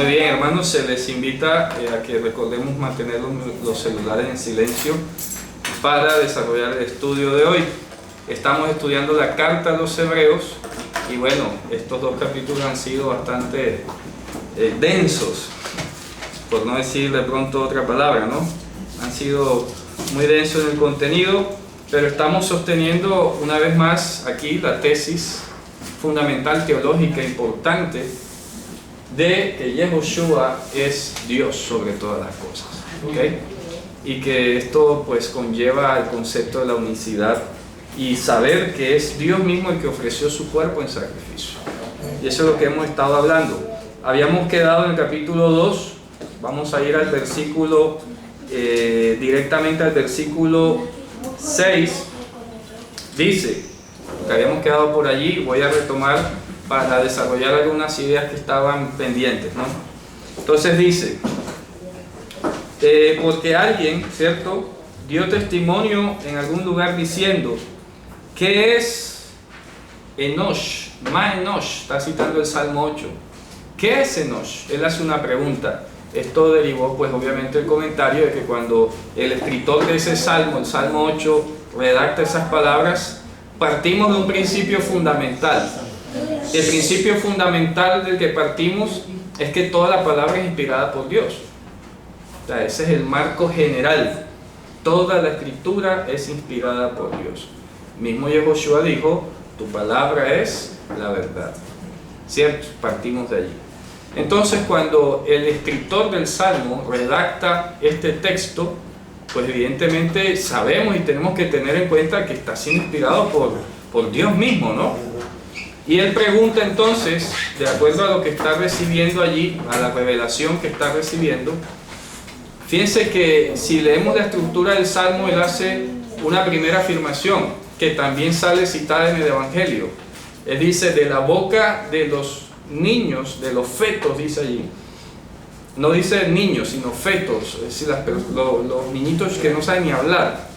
Muy bien, hermanos, se les invita a que recordemos mantener los celulares en silencio para desarrollar el estudio de hoy. Estamos estudiando la carta a los Hebreos y bueno, estos dos capítulos han sido bastante densos, por no decir de pronto otra palabra, ¿no? Han sido muy densos en el contenido, pero estamos sosteniendo una vez más aquí la tesis fundamental teológica importante de que Yehoshua es Dios sobre todas las cosas, ¿okay? Y que esto pues conlleva el concepto de la unicidad y saber que es Dios mismo el que ofreció su cuerpo en sacrificio. Y eso es lo que hemos estado hablando. Habíamos quedado en el capítulo 2, vamos a ir al versículo, directamente al versículo 6, dice, que habíamos quedado por allí, voy a retomar para desarrollar algunas ideas que estaban pendientes, ¿no? Entonces dice, porque alguien, ¿cierto?, dio testimonio en algún lugar diciendo, ¿qué es Enosh? Ma Enosh, está citando el Salmo 8. ¿Qué es Enosh? Él hace una pregunta. Esto derivó, pues obviamente, el comentario de que cuando el escritor de ese Salmo, el Salmo 8, redacta esas palabras, partimos de un principio fundamental. El principio fundamental del que partimos es que toda la palabra es inspirada por Dios. O sea, ese es el marco general. Toda la escritura es inspirada por Dios. Mismo Yehoshua dijo, tu palabra es la verdad. ¿Cierto? Partimos de allí. Entonces, cuando el escritor del Salmo redacta este texto, pues evidentemente sabemos y tenemos que tener en cuenta que está siendo inspirado por Dios mismo, ¿no? Y él pregunta entonces, de acuerdo a lo que está recibiendo allí, a la revelación que está recibiendo, fíjense que si leemos la estructura del Salmo, él hace una primera afirmación, que también sale citada en el Evangelio. Él dice, de la boca de los niños, de los fetos, dice allí. No dice niños, sino fetos, es decir, los niñitos que no saben ni hablar,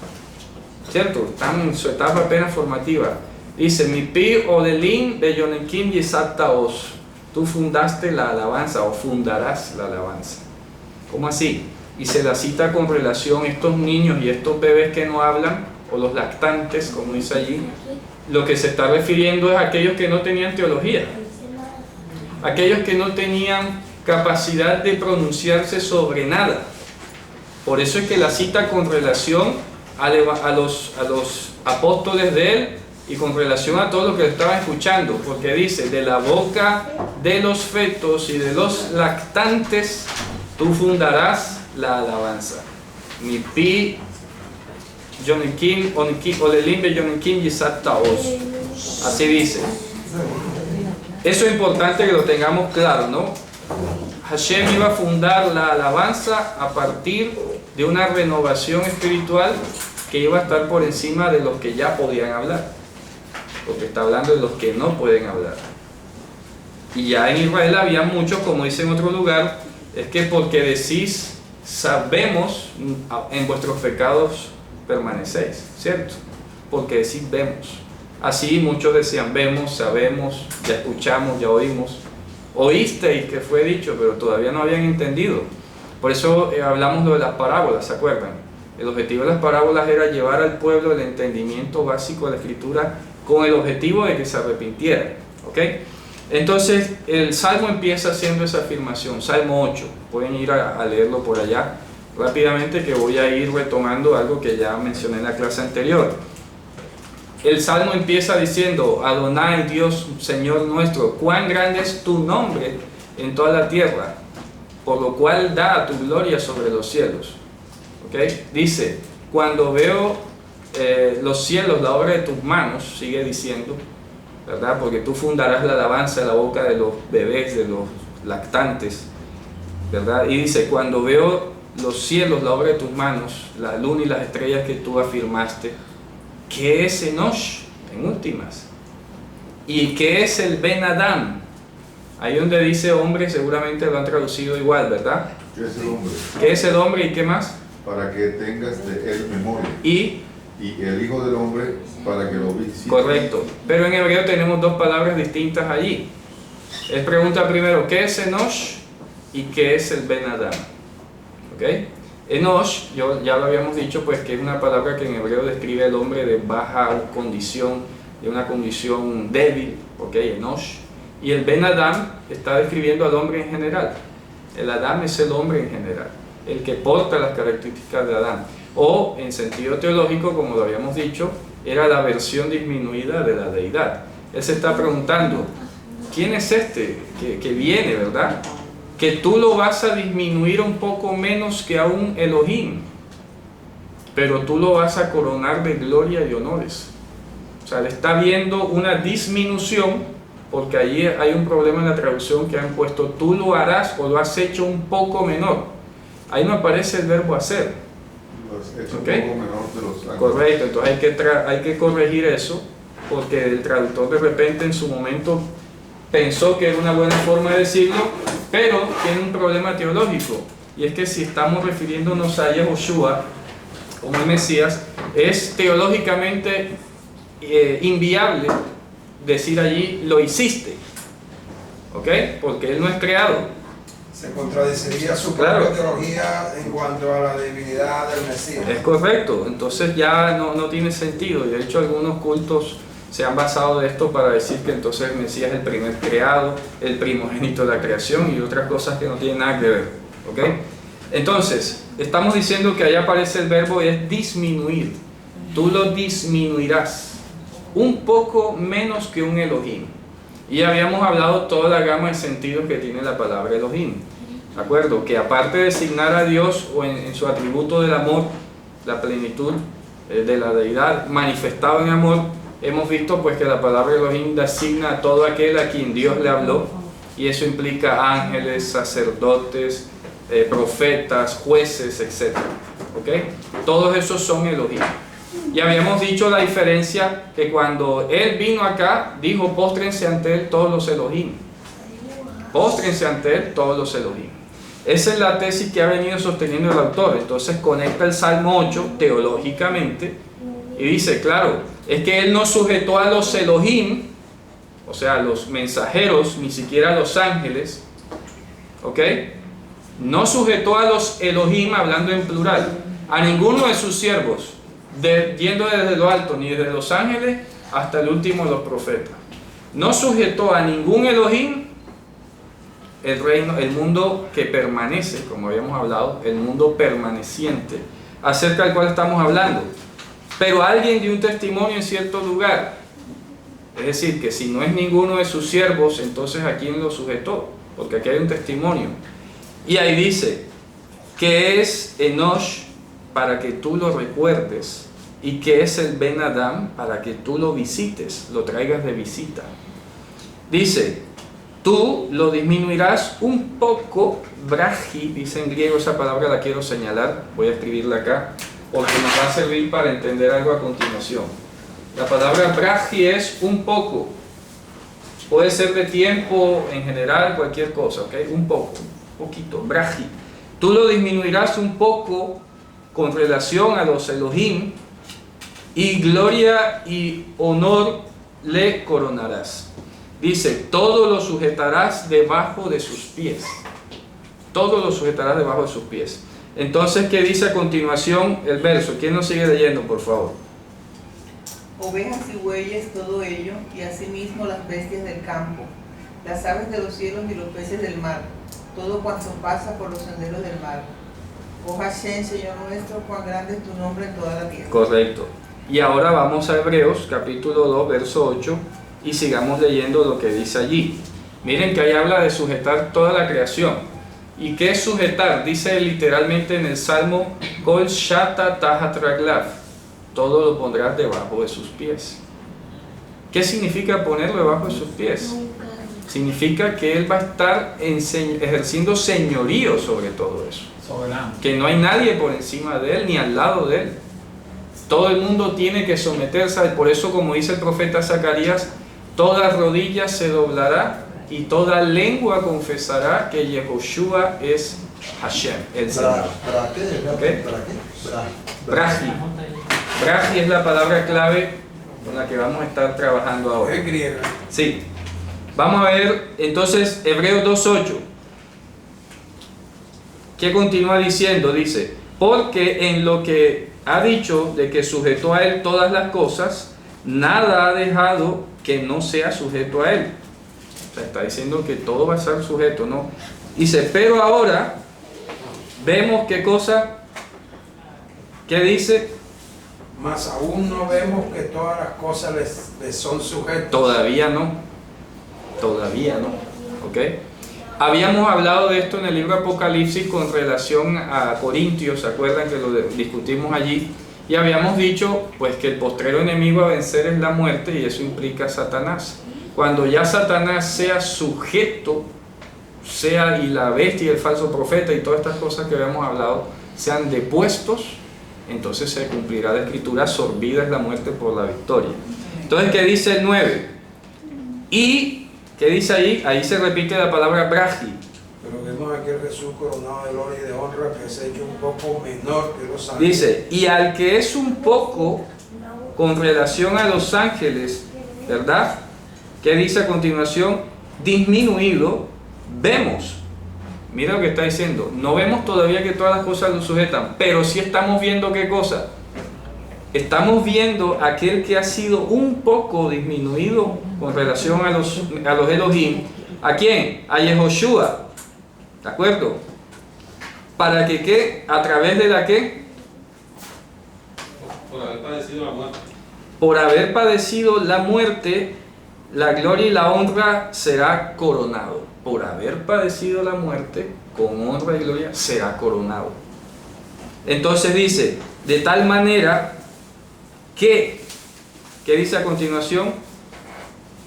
¿cierto? Están en su etapa apenas formativa. Dice, mi pi odelim de yonekim yisataos. Tú fundaste la alabanza o fundarás la alabanza. ¿Cómo así? Y se la cita con relación a estos niños y estos bebés que no hablan, o los lactantes, como dice allí. Lo que se está refiriendo es a aquellos que no tenían teología. Aquellos que no tenían capacidad de pronunciarse sobre nada. Por eso es que la cita con relación a los apóstoles de él y con relación a todo lo que le estaban escuchando, porque dice, de la boca de los fetos y de los lactantes tú fundarás la alabanza. Mi pi yonekim olelim be yonekim yisataos. Así dice. Eso es importante que lo tengamos claro, ¿no? Hashem iba a fundar la alabanza a partir de una renovación espiritual que iba a estar por encima de los que ya podían hablar, porque está hablando de los que no pueden hablar. Y ya en Israel había muchos, como dice en otro lugar, es que porque decís sabemos, en vuestros pecados permanecéis, ¿cierto? Porque decís vemos. Así muchos decían vemos, sabemos, ya escuchamos, ya oímos. Oísteis que fue dicho, pero todavía no habían entendido. Por eso hablamos de las parábolas, ¿se acuerdan? El objetivo de las parábolas era llevar al pueblo el entendimiento básico de la Escritura con el objetivo de que se arrepintiera, ¿ok? Entonces el Salmo empieza haciendo esa afirmación, Salmo 8, pueden ir a leerlo por allá rápidamente, que voy a ir retomando algo que ya mencioné en la clase anterior. El Salmo empieza diciendo, Adonai, Dios, Señor nuestro, cuán grande es tu nombre en toda la tierra, por lo cual da tu gloria sobre los cielos. ¿Okay? Dice, cuando veo los cielos, la obra de tus manos, sigue diciendo, ¿verdad? Porque tú fundarás la alabanza en la boca de los bebés, de los lactantes, ¿verdad? Y dice, cuando veo los cielos, la obra de tus manos, la luna y las estrellas que tú afirmaste, ¿qué es Enosh? En últimas. ¿Y qué es el Ben Adam? Ahí donde dice hombre, seguramente lo han traducido igual, ¿verdad? ¿Qué es el hombre? ¿Qué es el hombre y qué más? Para que tengas de él memoria. Y el hijo del hombre, para que lo visites. correcto. Pero en hebreo tenemos dos palabras distintas allí. Él pregunta primero, ¿qué es Enosh? y qué es el Ben Adam. ¿Okay? Enosh, ya lo habíamos dicho, pues que es una palabra que en hebreo describe al hombre de baja condición, de una condición débil, ¿ok? Enosh. Y el Ben Adam está describiendo al hombre en general. El Adam es el hombre en general, el que porta las características de Adán. O, en sentido teológico, como lo habíamos dicho, era la versión disminuida de la deidad. Él se está preguntando, ¿quién es este que viene, verdad? Que tú lo vas a disminuir un poco menos que a un Elohim, pero tú lo vas a coronar de gloria y honores. O sea, le está viendo una disminución, porque allí hay un problema en la traducción que han puesto, tú lo harás o lo has hecho un poco menor. Ahí no aparece el verbo hacer. ¿Okay? Un poco menor de los ángeles. Correcto, entonces hay que corregir eso, porque el traductor de repente en su momento pensó que era una buena forma de decirlo, pero tiene un problema teológico, y es que si estamos refiriéndonos a Yehoshua como el Mesías, es teológicamente inviable decir allí lo hiciste, ¿ok? Porque él no es creado. Se contradeciría su Claro. propia teología en cuanto a la divinidad del Mesías. Es correcto, entonces ya no tiene sentido, y de hecho algunos cultos se han basado de esto para decir que entonces el Mesías es el primer creado, el primogénito de la creación y otras cosas que no tienen nada que ver, ¿ok? Entonces, estamos diciendo que allá aparece el verbo y es disminuir. Tú lo disminuirás un poco menos que un Elohim. Y habíamos hablado toda la gama de sentidos que tiene la palabra Elohim. ¿De acuerdo? Que aparte de designar a Dios o en su atributo del amor, la plenitud de la deidad manifestado en amor, hemos visto pues que la palabra Elohim designa a todo aquel a quien Dios le habló, y eso implica ángeles, sacerdotes, profetas, jueces, etc. ¿Ok? Todos esos son Elohim. Y habíamos dicho la diferencia que cuando Él vino acá, dijo, póstrense ante Él todos los Elohim. Póstrense ante Él todos los Elohim. Esa es la tesis que ha venido sosteniendo el autor. Entonces conecta el Salmo 8 teológicamente y dice, claro, es que Él no sujetó a los Elohim, o sea, a los mensajeros, ni siquiera a los ángeles, ¿ok? No sujetó a los Elohim, hablando en plural, a ninguno de sus siervos, yendo desde lo alto, ni desde los ángeles hasta el último de los profetas. No sujetó a ningún Elohim el reino, el mundo que permanece, como habíamos hablado, el mundo permaneciente, acerca del cual estamos hablando. Pero alguien dio un testimonio en cierto lugar. Es decir, que si no es ninguno de sus siervos, entonces ¿a quién lo sujetó? Porque aquí hay un testimonio. Y ahí dice, que es Enosh para que tú lo recuerdes, y que es el Ben Adam para que tú lo visites, lo traigas de visita. Dice, tú lo disminuirás un poco, braji, dice en griego, esa palabra la quiero señalar, voy a escribirla acá, porque nos va a servir para entender algo a continuación. La palabra braji es un poco, puede ser de tiempo, en general, cualquier cosa, ¿ok? Un poco, un poquito, braji. Tú lo disminuirás un poco con relación a los Elohim, y gloria y honor le coronarás. Dice, todo lo sujetarás debajo de sus pies. Todo lo sujetarás debajo de sus pies. Entonces, ¿qué dice a continuación el verso? ¿Quién nos sigue leyendo, por favor? Ovejas y bueyes, todo ello, y asimismo las bestias del campo, las aves de los cielos y los peces del mar, todo cuanto pasa por los senderos del mar. Oh Hashem, Señor nuestro, cuán grande es tu nombre en toda la tierra. Correcto. Y ahora vamos a Hebreos, capítulo 2, verso 8, y sigamos leyendo lo que dice allí. Miren que ahí habla de sujetar toda la creación. ¿Y qué es sujetar? Dice literalmente en el Salmo, Kol shata tahat raglav, todo lo pondrás debajo de sus pies. ¿Qué significa ponerlo debajo de sus pies? Significa que Él va a estar ejerciendo señorío sobre todo eso. Soberano. Que no hay nadie por encima de Él ni al lado de Él. Todo el mundo tiene que someterse a Él. Por eso, como dice el profeta Zacarías, toda rodilla se doblará y toda lengua confesará que Yehoshua es Hashem, el Señor. ¿Okay? Braji. Braji es la palabra clave con la que vamos a estar trabajando ahora. Es griega. Sí. Vamos a ver entonces Hebreos 2.8. ¿qué continúa diciendo? Dice, porque en lo que ha dicho de que sujetó a él todas las cosas, nada ha dejado que no sea sujeto a él. O sea, está diciendo que todo va a ser sujeto, ¿no? Dice, pero ahora vemos qué cosa, ¿qué dice? Mas aún no vemos que todas las cosas les son sujetas. Todavía no, ¿ok? Habíamos hablado de esto en el libro Apocalipsis con relación a Corintios, ¿se acuerdan que lo discutimos allí? Y habíamos dicho pues que el postrero enemigo a vencer es la muerte, y eso implica a Satanás. Cuando ya Satanás sea sujeto, sea y la bestia y el falso profeta y todas estas cosas que habíamos hablado sean depuestos, entonces se cumplirá la escritura, sorbida es la muerte por la victoria. Entonces, ¿qué dice el 9? Y, ¿qué dice ahí? Ahí se repite la palabra braji. Pero vemos aquí el Jesús coronado de gloria y de honra, que se ha hecho un poco menor que los ángeles. Dice, y al que es un poco con relación a los ángeles, ¿verdad? ¿Qué dice a continuación? Disminuido, vemos. Mira lo que está diciendo. No vemos todavía que todas las cosas lo sujetan, pero sí estamos viendo qué cosa. Estamos viendo aquel que ha sido un poco disminuido con relación a los Elohim. ¿A quién? A Yehoshua. ¿De acuerdo? ¿Para que qué? ¿A través de la qué? Por haber padecido la muerte. Por haber padecido la muerte, la gloria y la honra será coronado. Por haber padecido la muerte, con honra y gloria será coronado. Entonces dice, de tal manera que, ¿qué dice a continuación?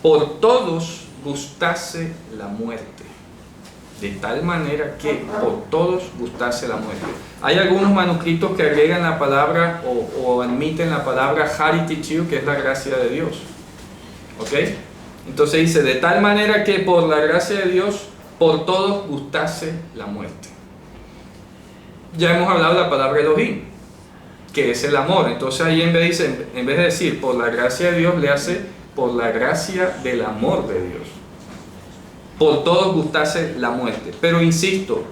Por todos gustase la muerte. De tal manera que por todos gustase la muerte. Hay algunos manuscritos que agregan la palabra o admiten la palabra Haritichu, que es la gracia de Dios. ¿Ok? Entonces dice, de tal manera que por la gracia de Dios, por todos gustase la muerte. Ya hemos hablado de la palabra Elohim, que es el amor. Entonces ahí en vez de decir por la gracia de Dios, le hace por la gracia del amor de Dios. Por todos gustase la muerte. Pero insisto,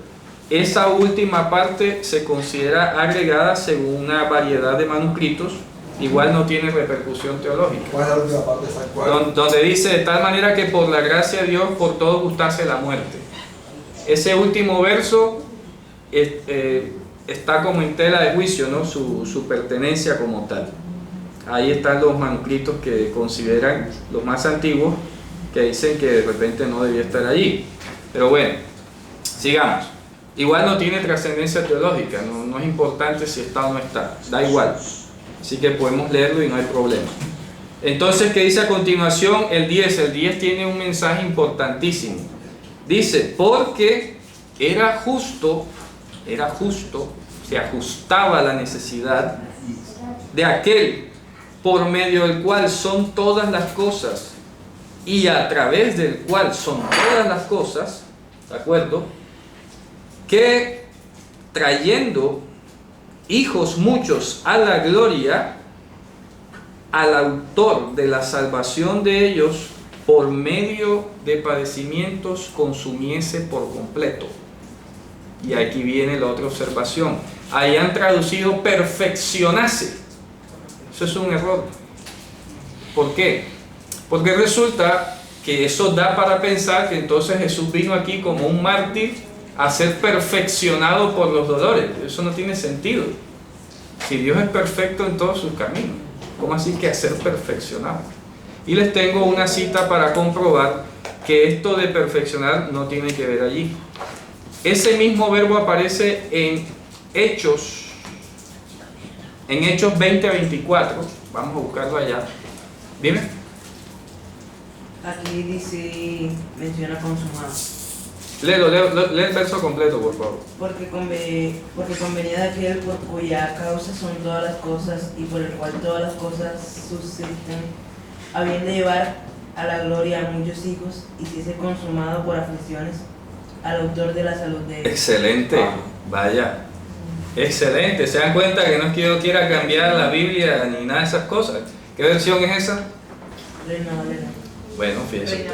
esa última parte se considera agregada según una variedad de manuscritos. Igual no tiene repercusión teológica. ¿Cuál es la última parte exacta? Donde dice, de tal manera que por la gracia de Dios, por todo gustase la muerte. Ese último verso está como en tela de juicio, ¿no? Su pertenencia como tal. Ahí están los manuscritos que consideran los más antiguos, que dicen que de repente no debía estar allí. Pero bueno, sigamos. Igual no tiene trascendencia teológica, no es importante si está o no está, da igual. Así que podemos leerlo y no hay problema. Entonces, ¿qué dice a continuación? El 10. El 10 tiene un mensaje importantísimo. Dice, porque era justo, se ajustaba a la necesidad de aquel por medio del cual son todas las cosas y a través del cual son todas las cosas, ¿de acuerdo? Que trayendo hijos muchos a la gloria, al autor de la salvación de ellos, por medio de padecimientos consumiese por completo. Y aquí viene la otra observación. Ahí han traducido perfeccionase. Eso es un error. ¿Por qué? Porque resulta que eso da para pensar que entonces Jesús vino aquí como un mártir a ser perfeccionado por los dolores. Eso no tiene sentido. Si Dios es perfecto en todos sus caminos, ¿cómo así que a ser perfeccionado? Y les tengo una cita para comprobar que esto de perfeccionar no tiene que ver allí. Ese mismo verbo aparece en Hechos 20:24. Vamos a buscarlo allá. Dime. Aquí dice, menciona consumado. Lee el verso completo, por favor. Porque convenía de aquel por cuya causa son todas las cosas y por el cual todas las cosas subsisten, habiendo de llevar a la gloria a muchos hijos, y si es consumado por aflicciones al autor de la salud de ellos. Excelente, vaya. Excelente. ¿Se dan cuenta que no es que yo quiera cambiar la Biblia ni nada de esas cosas? ¿Qué versión es esa? Reina Valera. Bueno, fíjense.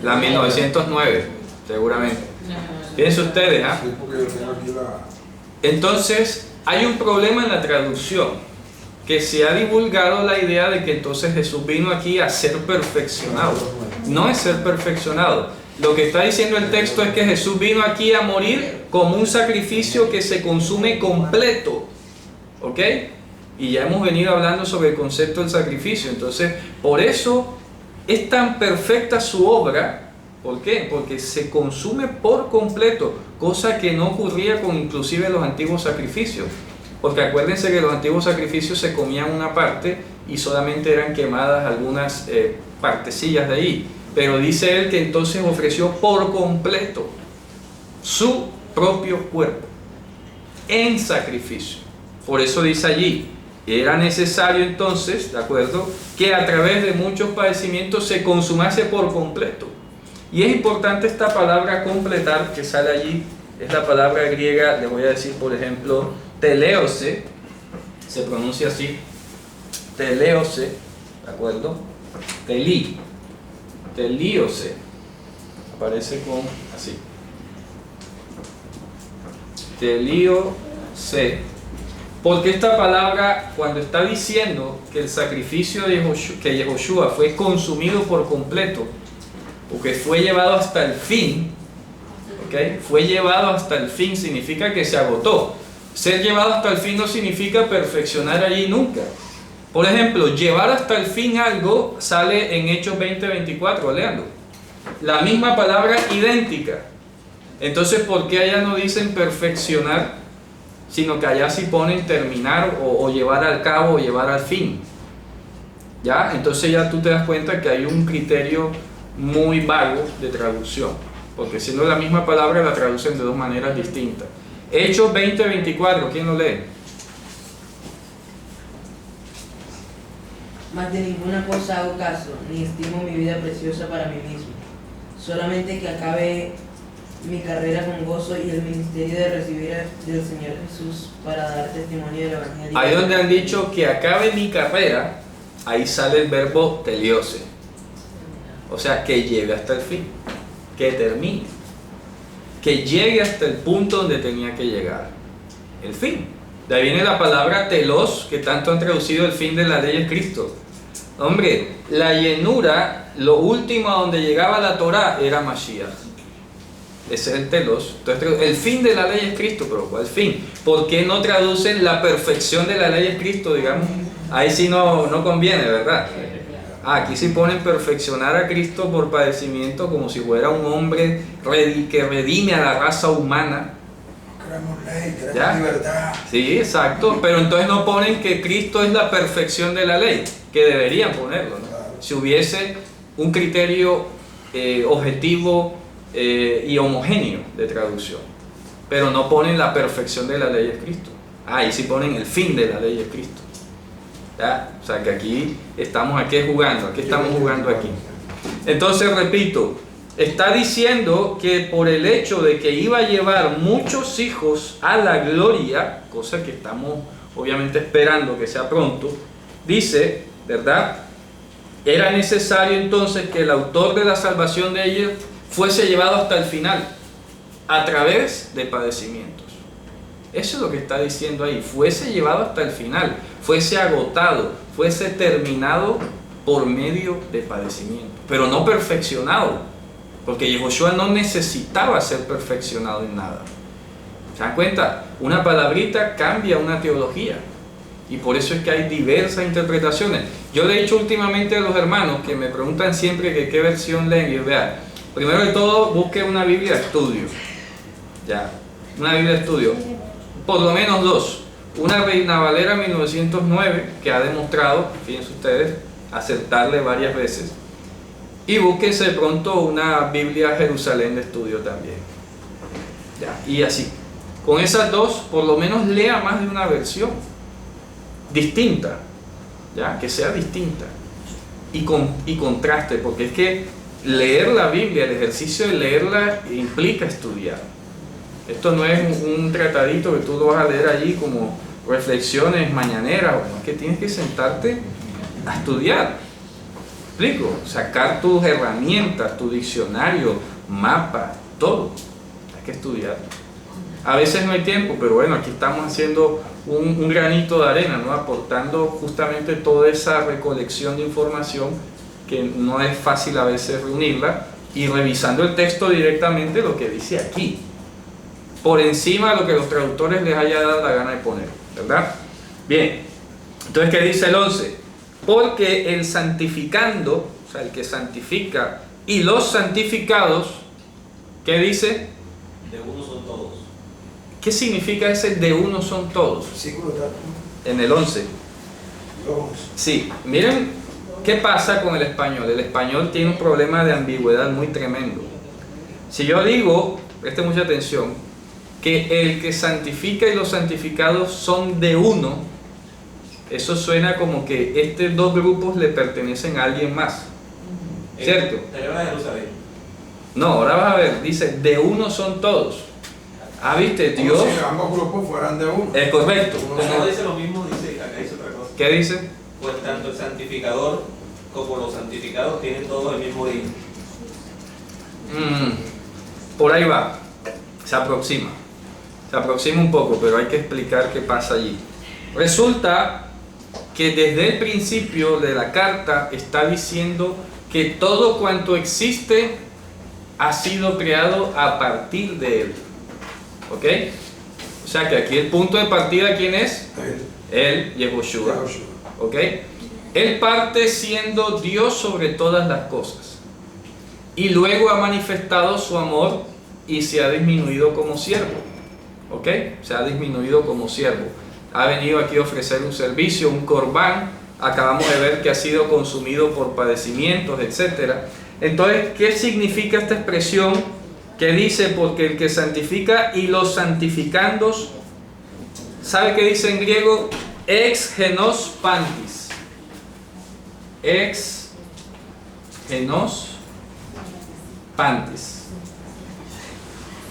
La 1909, seguramente. Piensen ustedes, ¿ah? Sí, porque yo tengo aquí la... Entonces, hay un problema en la traducción, que se ha divulgado la idea de que entonces Jesús vino aquí a ser perfeccionado. No es ser perfeccionado. Lo que está diciendo el texto es que Jesús vino aquí a morir como un sacrificio que se consume completo. ¿Ok? Y ya hemos venido hablando sobre el concepto del sacrificio. Entonces, por eso es tan perfecta su obra. ¿Por qué? Porque se consume por completo, cosa que no ocurría con inclusive los antiguos sacrificios. Porque acuérdense que los antiguos sacrificios se comían una parte y solamente eran quemadas algunas partecillas de ahí. Pero dice él que entonces ofreció por completo su propio cuerpo en sacrificio. Por eso dice allí, era necesario entonces, ¿de acuerdo?, que a través de muchos padecimientos se consumase por completo. Y es importante esta palabra completar que sale allí, es la palabra griega, le voy a decir por ejemplo, teleose, se pronuncia así, teleose, ¿de acuerdo? Teliose, aparece con así, teliose, porque esta palabra cuando está diciendo que el sacrificio de Yehoshua fue consumido por completo, o que fue llevado hasta el fin, ¿okay? Fue llevado hasta el fin significa que se agotó. Ser llevado hasta el fin no significa perfeccionar allí nunca. Por ejemplo, llevar hasta el fin algo sale en Hechos 20:24, leando. La misma palabra idéntica. Entonces, ¿por qué allá no dicen perfeccionar? Sino que allá sí ponen terminar o llevar al cabo o llevar al fin. ¿Ya? Entonces ya tú te das cuenta que hay un criterio muy vago de traducción. Porque siendo la misma palabra la traducen de dos maneras distintas. Hechos 20:24, ¿quién lo lee? Mas de ninguna cosa hago caso, ni estimo mi vida preciosa para mí mismo. Solamente que acabe mi carrera con gozo y el ministerio de recibir del Señor Jesús para dar testimonio del Evangelio. Ahí donde han dicho que acabe mi carrera, ahí sale el verbo teliose. O sea, que llegue hasta el fin, que termine, que llegue hasta el punto donde tenía que llegar. El fin. De ahí viene la palabra telos, que tanto han traducido el fin de la ley es Cristo. Hombre, la llenura, lo último a donde llegaba la Torá era Mashiach. Ese es el telos. Entonces, el fin de la ley es Cristo, pero ¿cuál fin? ¿Por qué no traducen la perfección de la ley es Cristo, digamos? Ahí sí no conviene, ¿verdad? Aquí sí ponen perfeccionar a Cristo por padecimiento como si fuera un hombre que redime a la raza humana. Queremos ley, queremos ¿Ya? libertad. Sí, exacto, pero entonces no ponen que Cristo es la perfección de la ley, que deberían ponerlo, ¿no? Si hubiese un criterio objetivo y homogéneo de traducción, pero no ponen la perfección de la ley es Cristo. Ahí sí ponen el fin de la ley es Cristo. ¿Ya? O sea que aquí estamos jugando, aquí estamos jugando aquí. Entonces repito, está diciendo que por el hecho de que iba a llevar muchos hijos a la gloria, cosa que estamos obviamente esperando que sea pronto, dice, ¿verdad? Era necesario entonces que el autor de la salvación de ellos fuese llevado hasta el final, a través de padecimientos. Eso es lo que está diciendo ahí, fuese llevado hasta el final, fuese agotado, fuese terminado por medio de padecimiento, pero no perfeccionado, porque Yehoshua no necesitaba ser perfeccionado en nada. ¿Se dan cuenta? Una palabrita cambia una teología, y por eso es que hay diversas interpretaciones. Yo le he dicho últimamente a los hermanos que me preguntan siempre que qué versión leen, y vean, primero de todo busque una Biblia de estudio, ya, una Biblia de estudio, por lo menos dos. Una Reina Valera 1909, que ha demostrado, fíjense ustedes, acertarle varias veces. Y búsquese pronto una Biblia Jerusalén de estudio también. Ya, y así. Con esas dos, por lo menos lea más de una versión distinta, ya, que sea distinta. Y contraste, porque es que leer la Biblia, el ejercicio de leerla implica estudiar. Esto no es un tratadito que tú lo vas a leer allí como reflexiones mañaneras, bueno, es que tienes que sentarte a estudiar. ¿Explico? Sacar tus herramientas, tu diccionario, mapa, todo. que estudiar. A veces no hay tiempo, pero bueno, aquí estamos haciendo un granito de arena, ¿no? Aportando justamente toda esa recolección de información que no es fácil a veces reunirla, y revisando el texto directamente lo que dice aquí, por encima de lo que los traductores les haya dado la gana de poner, ¿verdad? Bien, entonces ¿qué dice el 11? Porque el santificando, o sea, el que santifica, y los santificados, ¿qué dice? De uno son todos. ¿Qué significa ese de uno son todos? Versículo tal. En el 11. Vamos. Sí, miren qué pasa con el español. El español tiene un problema de ambigüedad muy tremendo. Si yo digo, presten mucha atención, que el que santifica y los santificados son de uno, eso suena como que estos dos grupos le pertenecen a alguien más, ¿cierto? Celebra Jerusalén. No, ahora vas a ver, dice, de uno son todos. Ah, ¿viste? Dios... Como si ambos grupos fueran de uno. Es correcto. Como no dice lo mismo, dice, acá dice otra cosa. ¿Qué dice? Pues tanto el santificador como los santificados tienen todos el mismo origen. Por ahí va, se aproxima un poco, pero hay que explicar qué pasa allí. Resulta que desde el principio de la carta está diciendo que todo cuanto existe ha sido creado a partir de él, ¿ok? O sea que aquí el punto de partida, ¿quién es? Él, Yehoshua, ¿ok? Él parte siendo Dios sobre todas las cosas, y luego ha manifestado su amor y se ha disminuido como siervo, ¿ok? Se ha disminuido como siervo. Ha venido aquí a ofrecer un servicio, un corbán. Acabamos de ver que ha sido consumido por padecimientos, etc. Entonces, ¿qué significa esta expresión que dice, porque el que santifica y los santificandos? ¿Sabe qué dice en griego? Ex genos pantis. Ex genos pantis.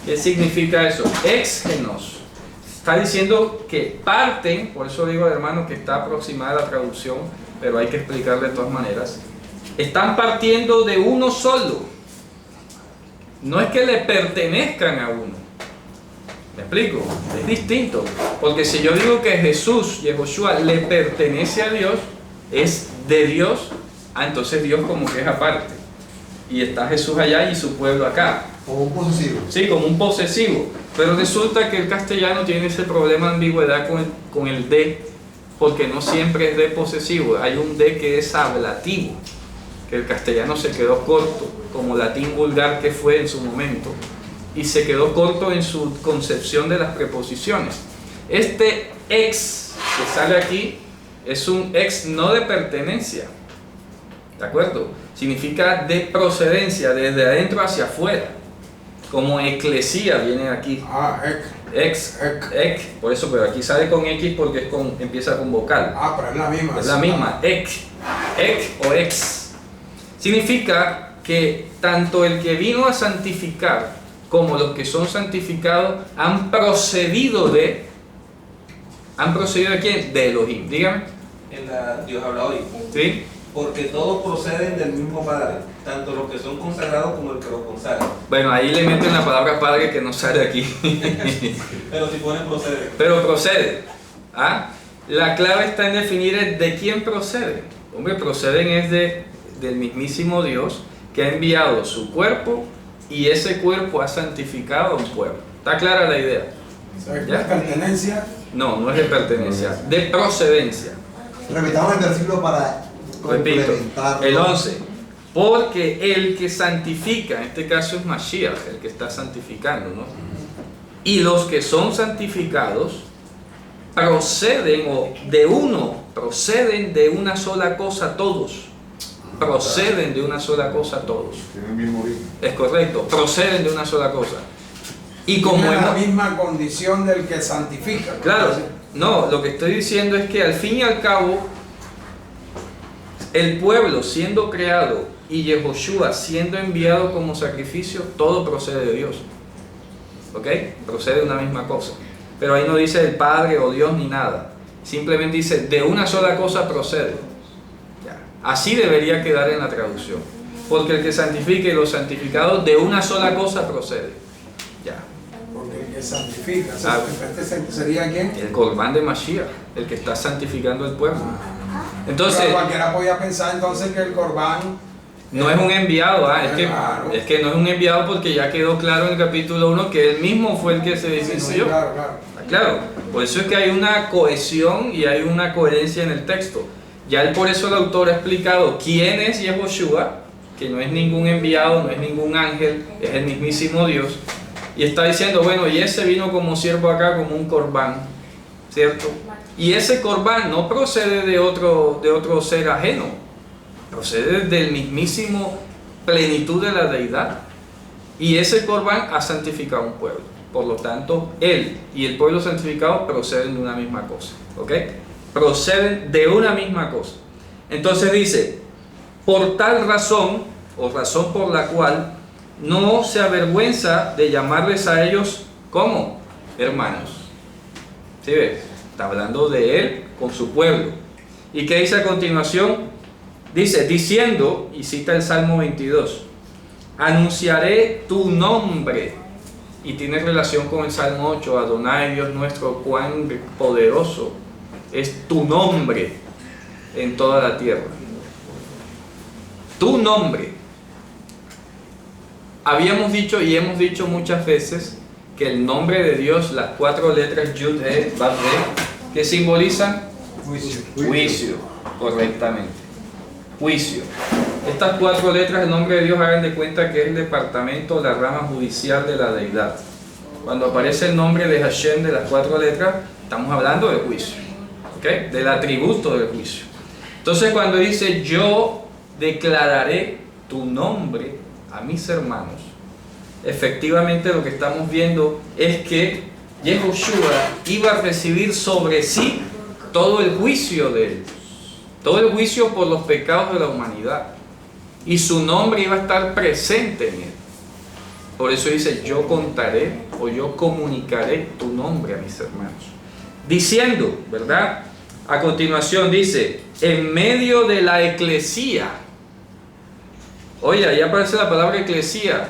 ¿Qué significa eso? Ex genos. Está diciendo que parten, por eso digo, hermano, que está aproximada la traducción, pero hay que explicarle de todas maneras. Están partiendo de uno solo. No es que le pertenezcan a uno. ¿Me explico? Es distinto. Porque si yo digo que Jesús, Yehoshua, le pertenece a Dios, es de Dios, entonces Dios como que es aparte. Y está Jesús allá y su pueblo acá. Como un posesivo. Sí, como un posesivo. Pero resulta que el castellano tiene ese problema de ambigüedad con el de, porque no siempre es de posesivo. Hay un de que es ablativo, que el castellano se quedó corto, como latín vulgar que fue en su momento, y se quedó corto en su concepción de las preposiciones. Este ex que sale aquí es un ex no de pertenencia, ¿de acuerdo? Significa de procedencia, desde adentro hacia afuera, como eclesía viene aquí. Ah, Ek, por eso, pero aquí sale con X porque empieza con vocal. Ah, pero es la misma. Es la misma, ek o ex. Significa que tanto el que vino a santificar como los que son santificados han procedido de quién? De Elohim. Dígame. En la Dios habla hoy. ¿Sí? Porque todos proceden del mismo Padre, tanto los que son consagrados como el que los consagra. Bueno, ahí le meten la palabra padre que no sale aquí. Pero si ponen procede. Pero procede. ¿Ah? La clave está en definir de quién procede. Hombre, proceden es del mismísimo Dios, que ha enviado su cuerpo y ese cuerpo ha santificado a un pueblo. ¿Está clara la idea? ¿Sabes qué ¿Ya? es pertenencia? No es de pertenencia, de procedencia. Repitamos el versículo para Repito, complementarlo. el 11. Porque el que santifica, en este caso es Mashiach, el que está santificando, ¿no? Y los que son santificados proceden de una sola cosa todos. Proceden de una sola cosa todos. Tiene el mismo origen. Es correcto, proceden de una sola cosa. Y como Tiene la hemos... misma condición del que santifica. Claro, no, lo que estoy diciendo es que al fin y al cabo, el pueblo siendo creado y Yehoshua siendo enviado como sacrificio, todo procede de Dios. ¿Ok? Procede de una misma cosa. Pero ahí no dice el Padre o Dios ni nada. Simplemente dice, de una sola cosa procede. Ya. Así debería quedar en la traducción. Porque el que santifica y los santificados de una sola cosa procede. Ya. Porque el que santifica, Ah. ¿este sería quién? El Corbán de Mashiach, el que está santificando al pueblo. Entonces, Pero cualquiera podía pensar entonces que el Corbán no es un enviado, Claro. es que no es un enviado porque ya quedó claro en el capítulo 1 que él mismo fue el que se sí, disminuyó. claro, claro. Claro, por eso es que hay una cohesión y hay una coherencia en el texto. Ya por eso el autor ha explicado quién es Yehoshua, que no es ningún enviado, no es ningún ángel, es el mismísimo Dios. Y está diciendo, bueno, y ese vino como siervo acá, como un corbán, ¿cierto? Y ese corbán no procede de otro ser ajeno, procede del mismísimo plenitud de la deidad. Y ese corbán ha santificado un pueblo. Por lo tanto, él y el pueblo santificado proceden de una misma cosa, ¿ok? Proceden de una misma cosa. Entonces dice, por tal razón, o razón por la cual, no se avergüenza de llamarles a ellos, ¿cómo? Hermanos. ¿Sí ves? Está hablando de él con su pueblo. ¿Y qué dice a continuación? Dice, diciendo, y cita el Salmo 22, anunciaré tu nombre. Y tiene relación con el Salmo 8, Adonai, Dios nuestro, cuán poderoso es tu nombre en toda la tierra. Tu nombre. Habíamos dicho y hemos dicho muchas veces que el nombre de Dios, las 4 letras Yud, He, Vav, He, que simbolizan juicio, correctamente. Juicio. Estas 4 letras, el nombre de Dios, hagan de cuenta que es el departamento, la rama judicial de la deidad. Cuando aparece el nombre de Hashem de las 4 letras, estamos hablando del juicio, ¿ok? Del atributo del juicio. Entonces cuando dice, yo declararé tu nombre a mis hermanos, efectivamente lo que estamos viendo es que Yehoshua iba a recibir sobre sí todo el juicio de él, todo el juicio por los pecados de la humanidad, y su nombre iba a estar presente en él. Por eso dice, yo contaré o yo comunicaré tu nombre a mis hermanos. Diciendo, ¿verdad? A continuación dice, en medio de la eclesía. Oye, ahí aparece la palabra eclesía.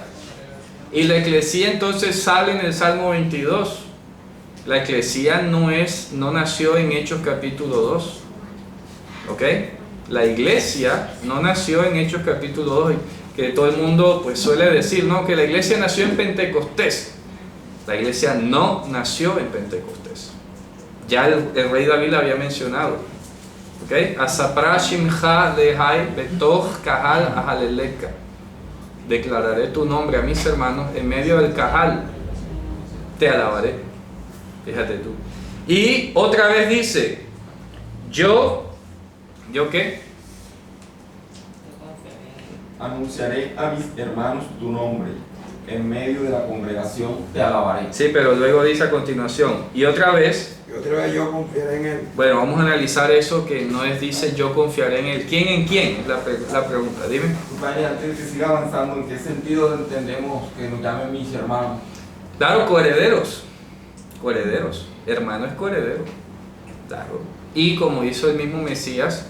Y la eclesía entonces sale en el Salmo 22. La eclesía no nació en Hechos capítulo 2. ¿Ok? La iglesia no nació en Hechos capítulo 2, que todo el mundo pues suele decir, ¿no? Que la iglesia nació en Pentecostés. La iglesia no nació en Pentecostés. Ya el rey David la había mencionado. ¿Ok? Asapra shimcha lehai betoch kahal ahaleleka. Declararé tu nombre a mis hermanos en medio del kahal. Te alabaré. Fíjate tú. Y otra vez dice, ¿yo qué? Anunciaré a mis hermanos tu nombre, en medio de la congregación te alabaré. Sí, pero luego dice a continuación, y otra vez, Y otra vez yo confiaré en él. bueno, vamos a analizar eso que no es, dice yo confiaré en él. ¿Quién en quién? Es la pregunta, dime. Padre, antes de que siga avanzando, ¿en qué sentido entendemos que nos llamen mis hermanos? Claro, coherederos. Coherederos. Hermano es coheredero. Claro. Y como hizo el mismo Mesías,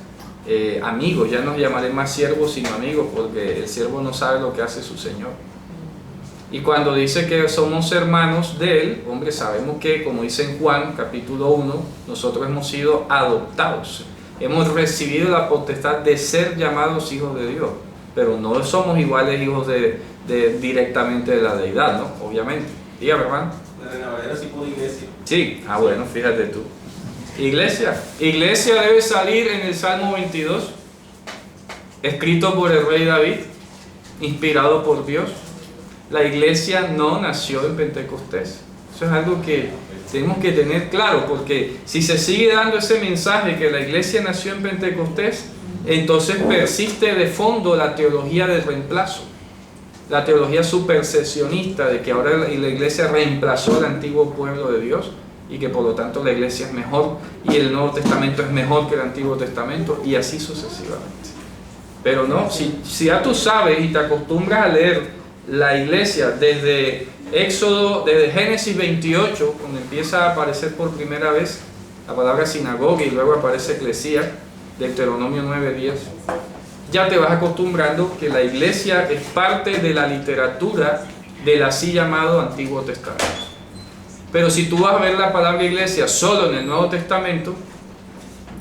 amigos, ya no llamaré más siervos sino amigos, porque el siervo no sabe lo que hace su Señor. Y cuando dice que somos hermanos de Él, hombre, sabemos que, como dice en Juan capítulo 1, nosotros hemos sido adoptados, hemos recibido la potestad de ser llamados hijos de Dios, pero no somos iguales hijos directamente de la deidad, ¿no? Obviamente. Dígame, hermano. De la verdadera tipo de iglesia. Sí, bueno, fíjate tú. Iglesia debe salir en el Salmo 22, escrito por el rey David, inspirado por Dios. La iglesia no nació en Pentecostés. Eso es algo que tenemos que tener claro, porque si se sigue dando ese mensaje que la iglesia nació en Pentecostés, entonces persiste de fondo la teología del reemplazo, la teología supersesionista de que ahora la iglesia reemplazó al antiguo pueblo de Dios y que por lo tanto la iglesia es mejor y el Nuevo Testamento es mejor que el Antiguo Testamento, y así sucesivamente. Pero no, si ya tú sabes y te acostumbras a leer la iglesia desde Éxodo, desde Génesis 28, cuando empieza a aparecer por primera vez la palabra sinagoga y luego aparece eclesía, Deuteronomio 9:10, ya te vas acostumbrando que la iglesia es parte de la literatura del así llamado Antiguo Testamento. Pero si tú vas a ver la palabra iglesia solo en el Nuevo Testamento,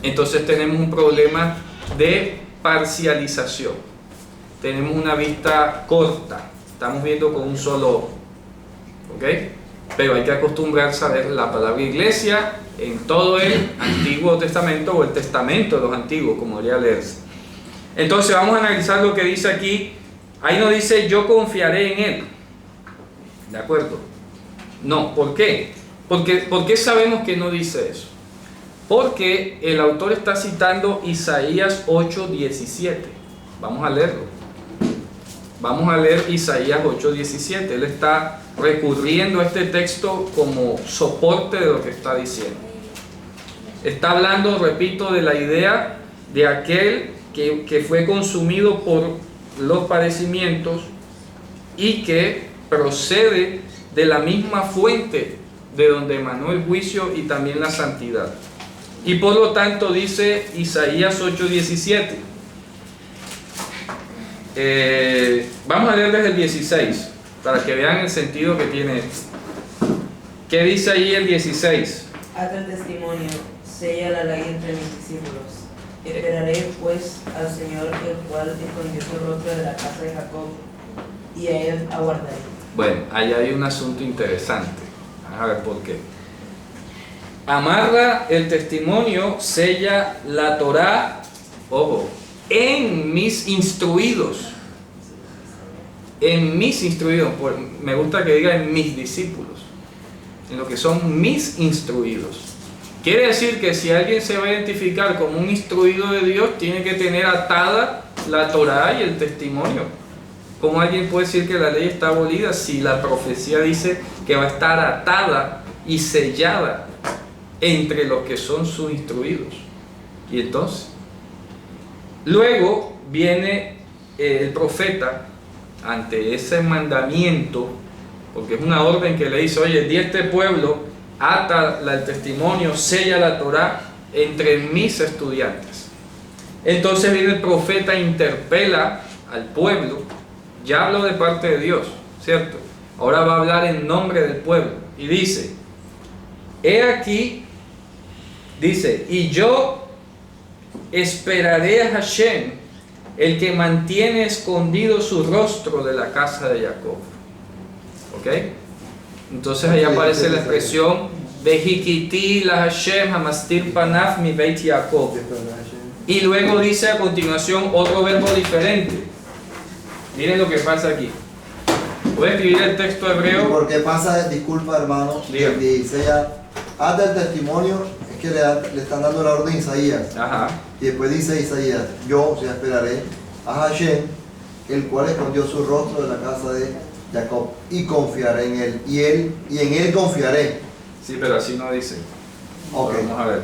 entonces tenemos un problema de parcialización. Tenemos una vista corta, estamos viendo con un solo ojo, ¿ok? Pero hay que acostumbrarse a ver la palabra iglesia en todo el Antiguo Testamento o el Testamento de los Antiguos, como debería leerse. Entonces vamos a analizar lo que dice aquí. Ahí no dice yo confiaré en él, ¿de acuerdo? No, ¿por qué? ¿Por qué sabemos que no dice eso? Porque el autor está citando Isaías 8:17. Vamos a leerlo. Vamos a leer Isaías 8:17. Él está recurriendo a este texto como soporte de lo que está diciendo. Está hablando, repito, de la idea de aquel que fue consumido por los padecimientos y que procede de la misma fuente de donde emanó el juicio y también la santidad. Y por lo tanto dice Isaías 8:17. Vamos a leer desde el 16 para que vean el sentido que tiene esto. ¿Qué dice ahí el 16? Ata el testimonio, sella la ley entre mis discípulos. Esperaré pues al Señor, el cual escondió su rostro de la casa de Jacob, y a él aguardaré. Bueno, ahí hay un asunto interesante. Vamos a ver por qué. Amarra el testimonio, sella la Torá, ojo, en mis instruidos. En mis instruidos, me gusta que diga en mis discípulos, en lo que son mis instruidos. Quiere decir que si alguien se va a identificar como un instruido de Dios, tiene que tener atada la Torá y el testimonio. ¿Cómo alguien puede decir que la ley está abolida si la profecía dice que va a estar atada y sellada entre los que son sus instruidos? Y entonces, luego viene el profeta ante ese mandamiento, porque es una orden que le dice, oye, di a este pueblo, ata el testimonio, sella la Torá entre mis estudiantes. Entonces viene el profeta e interpela al pueblo. Ya habló de parte de Dios, ¿cierto? Ahora va a hablar en nombre del pueblo y dice, he aquí, dice, y yo esperaré a Hashem, el que mantiene escondido su rostro de la casa de Jacob. ¿Ok? Entonces ahí aparece la expresión Vehikiti la Hashem hamastir panaf mi beit Jacob. Y luego dice a continuación otro verbo diferente. Miren lo que pasa aquí. Voy a escribir el texto hebreo. Porque pasa, disculpa hermano, Dígame. dice ya, hasta el testimonio, es que le están dando la orden a Isaías. Ajá. Y después dice Isaías, yo, o sea, esperaré a Hashem, el cual escondió su rostro de la casa de Jacob, y confiaré en él, y en él confiaré. Sí, pero así no dice. Ok. Vamos a ver.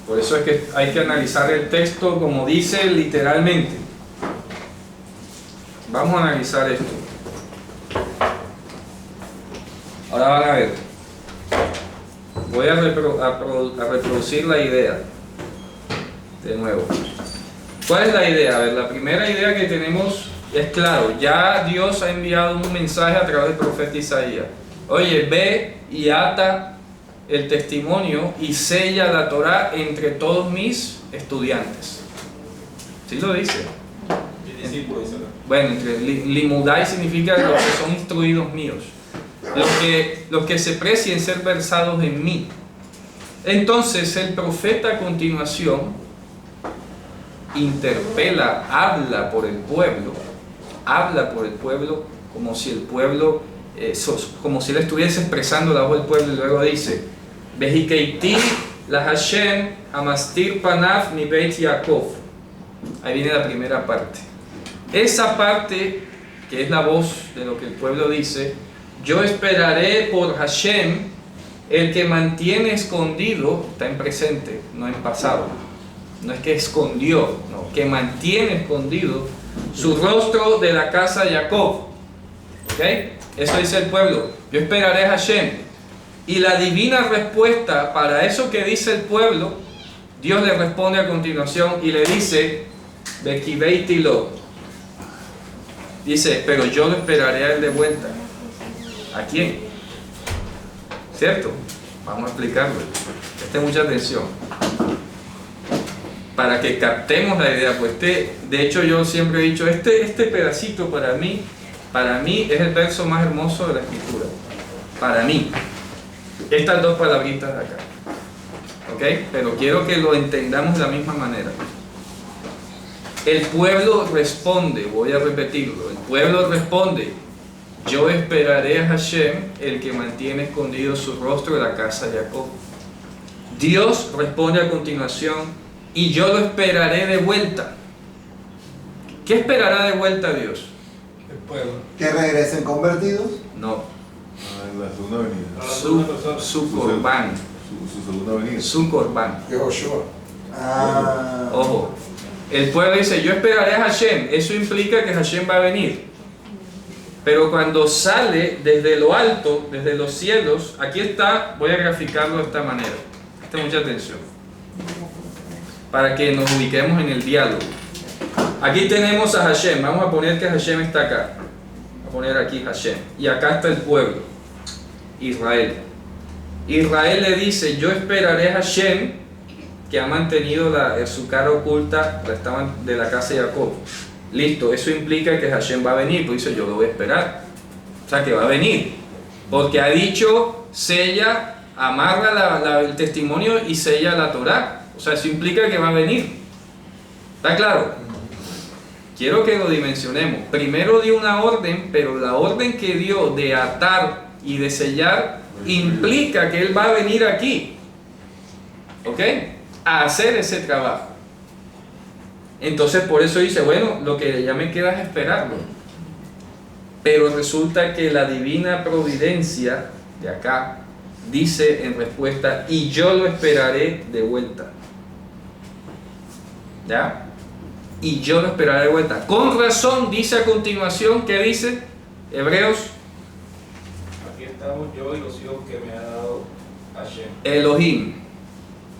Por eso es que hay que analizar el texto como dice literalmente. Vamos a analizar esto. Ahora van a ver. Voy a reproducir la idea. De nuevo. ¿Cuál es la idea? A ver, la primera idea que tenemos es claro. Ya Dios ha enviado un mensaje a través del profeta Isaías. Oye, ve y ata el testimonio y sella la Torá entre todos mis estudiantes. ¿Sí lo dice? Bueno, entre limudai significa los que son instruidos míos, los que se precien ser versados en mí. Entonces el profeta a continuación interpela, habla por el pueblo como si el pueblo, como si él estuviese expresando la voz del pueblo, y luego dice, Vehikeiti la Hashem hamastir panaf mi beit Yaakov. Ahí viene la primera parte. Esa parte, que es la voz de lo que el pueblo dice, yo esperaré por Hashem, el que mantiene escondido, está en presente, no en pasado. No es que escondió, no, que mantiene escondido su rostro de la casa de Jacob. ¿Ok? Eso dice el pueblo. Yo esperaré a Hashem. Y la divina respuesta para eso que dice el pueblo, Dios le responde a continuación y le dice, Bekibeitilo. Dice, pero yo lo esperaré a él de vuelta. ¿A quién? ¿cierto? Vamos a explicarlo. Presten mucha atención para que captemos la idea. Pues de hecho yo siempre he dicho, este pedacito para mí es el verso más hermoso de la Escritura. Para mí. Estas dos palabritas de acá. ¿Ok? Pero quiero que lo entendamos de la misma manera. El pueblo responde, voy a repetirlo, el pueblo responde: yo esperaré a Hashem, el que mantiene escondido su rostro de la casa de Jacob. Dios responde a continuación: y yo lo esperaré de vuelta. ¿Qué esperará de vuelta Dios? El pueblo. Que regresen convertidos. No, En la segunda venida. su corbán, Su segunda venida. su corbán. De Joshua. Ah. Ojo, el pueblo dice: yo esperaré a Hashem. Eso implica que Hashem va a venir. Pero cuando sale desde lo alto, desde los cielos, aquí está, voy a graficarlo de esta manera. Presten mucha atención, para que nos ubiquemos en el diálogo. Aquí tenemos a Hashem, vamos a poner que Hashem está acá. Voy a poner aquí Hashem. Y acá está el pueblo, Israel. Israel le dice: yo esperaré a Hashem, que ha mantenido su cara oculta de la casa de Jacob. Listo, eso implica que Hashem va a venir, pues dice: yo lo voy a esperar. O sea que va a venir, porque ha dicho: sella, amarra el testimonio y sella la Torá. O sea, eso implica que va a venir. ¿Está claro? Quiero que lo dimensionemos. Primero dio una orden, pero la orden que dio de atar y de sellar implica que Él va a venir aquí, ¿ok? A hacer ese trabajo. Entonces por eso dice: bueno, lo que ya me queda es esperarlo. Pero resulta que la divina providencia de acá dice en respuesta: y yo lo esperaré de vuelta. ¿Ya? Y yo lo esperaré de vuelta. Con razón dice a continuación, ¿qué dice? Hebreos: Aquí estamos yo y los hijos que me ha dado Hashem. Elohim.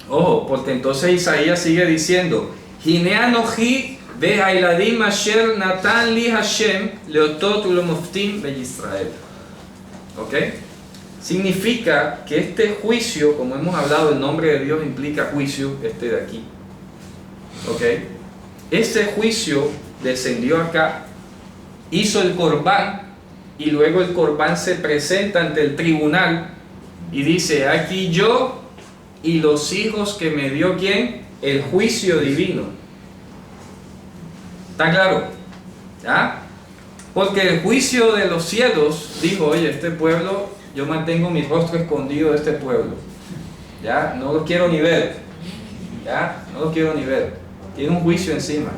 Ojo, porque entonces Isaías sigue diciendo: Hine anoji ve'hailadim asher natan li Hashem leotot ulomoftim be'Yisrael. ¿Ok? Significa que este juicio, como hemos hablado, el nombre de Dios implica juicio, este de aquí. ¿Ok? Este juicio descendió acá, hizo el corbán, y luego el corbán se presenta ante el tribunal y dice: aquí yo y los hijos que me dio ¿quién? El juicio divino. ¿Está claro? ¿Ya? Porque el juicio de los cielos dijo: oye, este pueblo, yo mantengo mi rostro escondido de este pueblo. ¿Ya? No lo quiero ni ver. ¿Ya? No lo quiero ni ver. Tiene un juicio encima.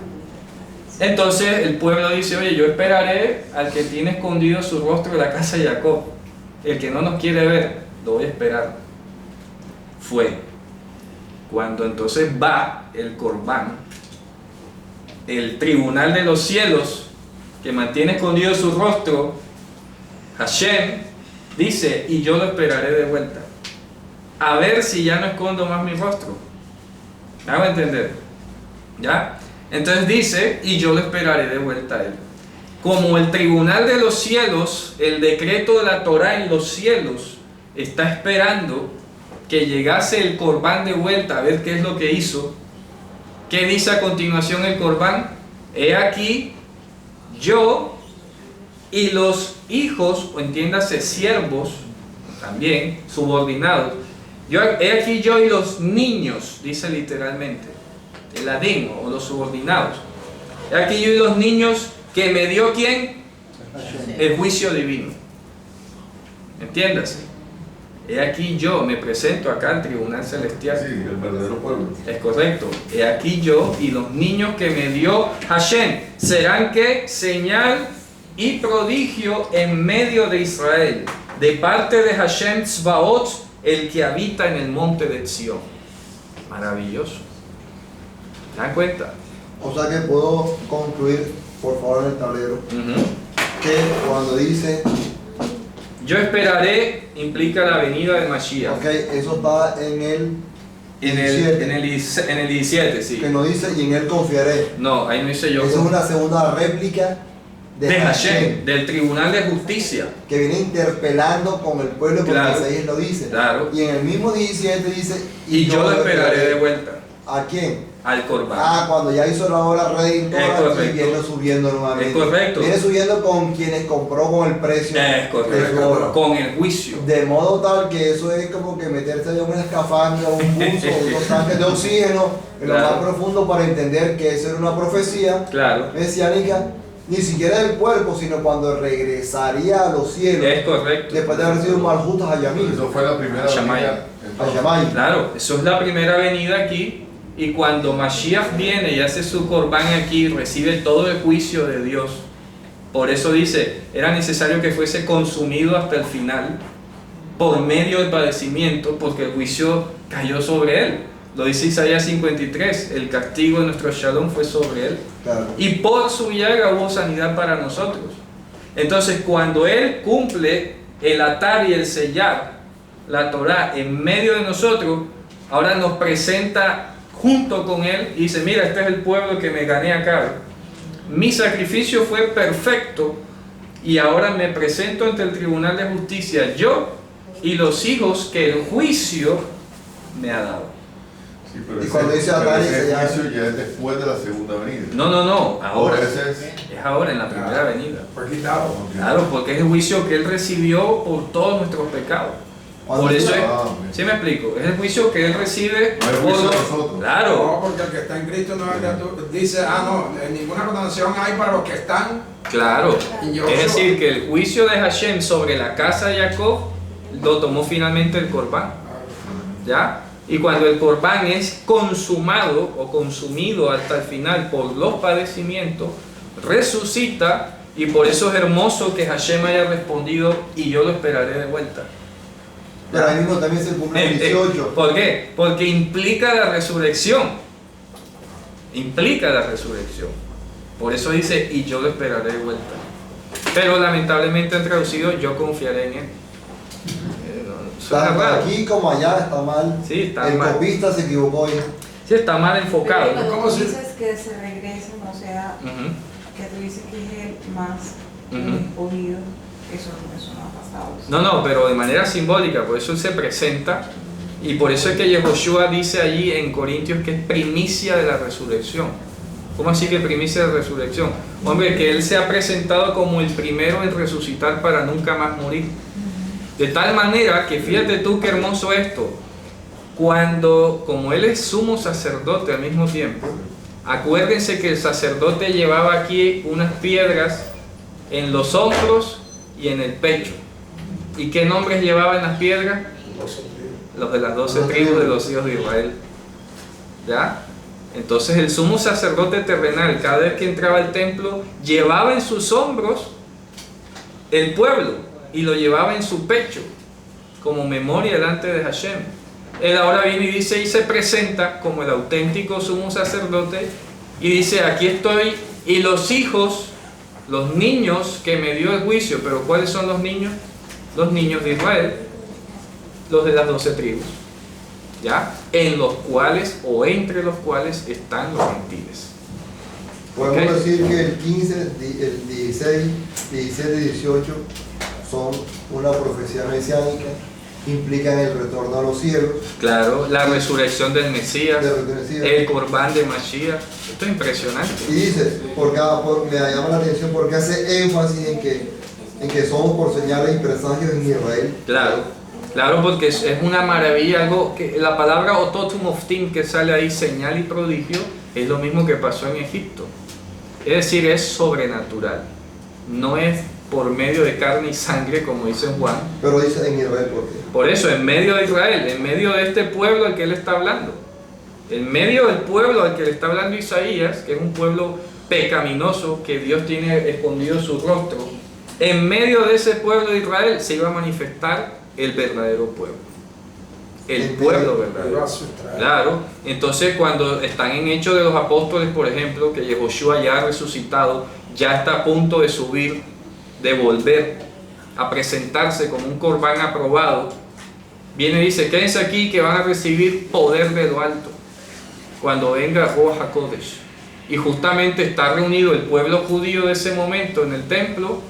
Entonces el pueblo dice: oye, yo esperaré al que tiene escondido su rostro de la casa de Jacob. El que no nos quiere ver, lo voy a esperar. Fue cuando entonces va el corbán, el tribunal de los cielos, que mantiene escondido su rostro, Hashem, dice: y yo lo esperaré de vuelta, a ver si ya no escondo más mi rostro. ¿Me hago entender? ¿Ya? Entonces dice: y yo lo esperaré de vuelta a él. Como el tribunal de los cielos, el decreto de la Torá en los cielos, está esperando que llegase el corbán de vuelta a ver qué es lo que hizo. ¿Qué dice a continuación el corbán? He aquí yo y los hijos, o entiéndase siervos, también subordinados. He aquí yo y los niños, dice literalmente, el adén o los subordinados. He aquí yo y los niños que me dio ¿quién? El juicio divino. ¿Entiéndase? He aquí yo me presento acá al tribunal celestial. Sí, el verdadero pueblo. Es correcto. He aquí yo y los niños que me dio Hashem serán ¿qué? Señal y prodigio en medio de Israel, de parte de Hashem Tzvaot, el que habita en el monte de Sión. Maravilloso. ¿Se dan cuenta? O sea que puedo concluir, por favor, en el tablero, que cuando dice, yo esperaré, implica la venida de Mashiach. ok, eso está en el En 17, el 17, sí. que no dice y en él confiaré. No, ahí no dice yo. Esa es una segunda réplica de Hashem, del tribunal de justicia. que viene interpelando con el pueblo, porque Claro. Isaías lo dice. Claro. Y en el mismo 17 dice, Y yo lo esperaré de vuelta ¿A quién? al Corbán. Cuando ya hizo la obra redentora Es correcto. y viene subiendo nuevamente. Es correcto. Viene subiendo con quienes compró con el precio Es del correcto. oro. Con el juicio. De modo tal que eso es como que meterse en una escafandra, un buzo, unos tanques de oxígeno en lo Claro. más profundo para entender que eso era una profecía Claro. mesiánica, ni siquiera del cuerpo, sino cuando regresaría a los cielos, Es correcto. después de haber sido Malhut Hayamim, Eso fue la primera Shammai. venida. Entonces, Hayamay. Claro, eso es la primera venida aquí. Y cuando Mashiach viene y hace su Corbán aquí, recibe todo el juicio de Dios. Por eso dice, era necesario que fuese consumido hasta el final, por medio del padecimiento, porque el juicio cayó sobre él. Lo dice Isaías 53, el castigo de nuestro Shalom fue sobre él. Claro. Y por su llaga hubo sanidad para nosotros. Entonces, cuando él cumple el atar y el sellar, la Torah, en medio de nosotros, ahora nos presenta junto con él y dice, mira, este es el pueblo que me gané acá. Mi sacrificio fue perfecto y ahora me presento ante el tribunal de justicia, yo y los hijos que el juicio me ha dado. sí, pero Y cuando dice Adán y ese Sellar- juicio ya es después de la segunda venida. No, ahora. Ese es. Es ahora, en la primera venida. Fue quitado. Claro, porque es el juicio que él recibió por todos nuestros pecados. Por eso es, ¿sí me explico? Es el juicio que él recibe No hay por juicio los- a nosotros. Claro, No, porque el que está en Cristo no es criatura. Dice, no, ninguna condenación hay para los que están. claro. Y yo- Es decir, que el juicio de Hashem sobre la casa de Jacob lo tomó finalmente el Corbán. ¿Ya? Y cuando el Corbán es consumado o consumido hasta el final por los padecimientos, resucita, y por eso es hermoso que Hashem haya respondido y yo lo esperaré de vuelta. Pero ahí mismo también se cumple el 18. ¿Por qué? Porque implica la resurrección. Implica la resurrección. Por eso dice, y yo lo esperaré de vuelta. Pero lamentablemente han traducido, yo confiaré en él. Suena Tanto raro. aquí como allá está mal. Sí, está El mal. copista se equivocó ahí. Sí, está mal Pero enfocado. cuando ¿Cómo tú se- dices que se regresen, o sea, Ujú, que tú dices que es el más ujú. escogido, eso no ha pasado. No, pero de manera simbólica, por eso él se presenta. Y por eso es que Yehoshua dice allí en Corintios que es primicia de la resurrección. ¿Cómo así que primicia de la resurrección? Hombre, que él se ha presentado como el primero en resucitar para nunca más morir. De tal manera que fíjate tú qué hermoso esto. Cuando, como él es sumo sacerdote al mismo tiempo, acuérdense que el sacerdote llevaba aquí unas piedras en los hombros y en el pecho. ¿Y qué nombres llevaba en las piedras? Los de las 12 tribus de los hijos de Israel. ¿Ya? Entonces el sumo sacerdote terrenal, cada vez que entraba al templo, llevaba en sus hombros el pueblo y lo llevaba en su pecho como memoria delante de Hashem. Él ahora viene y dice y se presenta como el auténtico sumo sacerdote y dice, aquí estoy, y los hijos, los niños que me dio el juicio. ¿Pero cuáles son los niños? Los niños de Israel, los de las 12 tribus, ¿ya? En los cuales o entre los cuales están los gentiles. Podemos Ok. decir que el 15, el 16, 17 y 18 son una profecía mesiánica, implican el retorno a los cielos, Claro, la resurrección del Mesías, de reconocido. el Corbán de Mashiach. Esto es impresionante. Y dice, me llama la atención porque hace énfasis en que somos por señales y presagios en Israel. Claro, porque es una maravilla, algo que la palabra ototum oftim que sale ahí, señal y prodigio, es lo mismo que pasó en Egipto. Es decir, es sobrenatural. No es por medio de carne y sangre, como dice Juan. Pero dice en Israel, ¿por qué? Por eso, en medio de Israel, en medio de este pueblo al que él está hablando, en medio del pueblo al que le está hablando Isaías, que es un pueblo pecaminoso, que Dios tiene escondido su rostro, en medio de ese pueblo de Israel se iba a manifestar el verdadero pueblo. El pueblo verdadero. Claro, entonces cuando están en Hechos de los Apóstoles, por ejemplo, que Yehoshua ya ha resucitado, ya está a punto de subir, de volver a presentarse como un corbán aprobado, viene y dice, quédense aquí que van a recibir poder de lo alto cuando venga Ruach HaKodesh. y justamente está reunido el pueblo judío de ese momento en el templo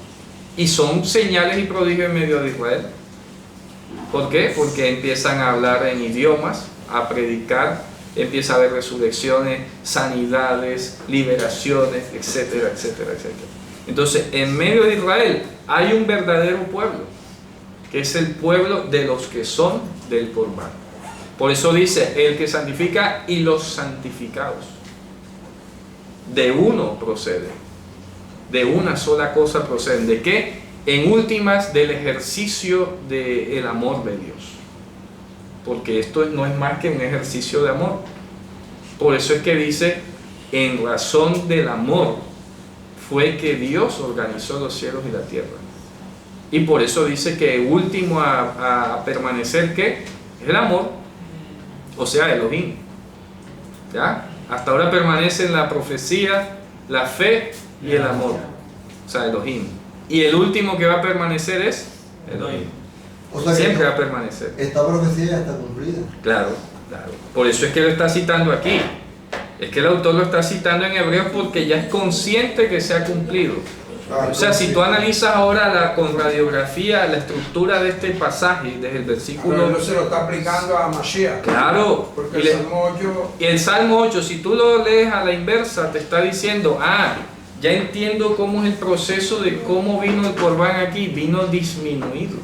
y son señales y prodigios en medio de Israel. ¿Por qué? Porque empiezan a hablar en idiomas, a predicar, empieza a haber resurrecciones, sanidades, liberaciones, etcétera, etcétera, etcétera. Entonces, en medio de Israel hay un verdadero pueblo, que es el pueblo de los que son del Corbán. Por eso dice, el que santifica y los santificados. De uno procede, de una sola cosa proceden. ¿De qué? En últimas, del ejercicio del amor de Dios. Porque esto no es más que un ejercicio de amor. Por eso es que dice, en razón del amor fue que Dios organizó los cielos y la tierra. Y por eso dice que último a permanecer, ¿qué? Es el amor, o sea, Elohim. ¿Ya? Hasta ahora permanecen la profecía, la fe y el amor, o sea, Elohim. Y el último que va a permanecer es Elohim. O sea que siempre va a permanecer. Esta profecía ya está cumplida. Claro, claro. Por eso es que lo está citando aquí. Es que el autor lo está citando en Hebreos porque ya es consciente que se ha cumplido. O sea, si tú analizas ahora con radiografía la estructura de este pasaje, desde el versículo... Pero él no se lo está aplicando a Mashiach. Claro. Porque el Salmo 8... Y el Salmo 8, si tú lo lees a la inversa, te está diciendo, ya entiendo cómo es el proceso de cómo vino el Corbán aquí, vino disminuido.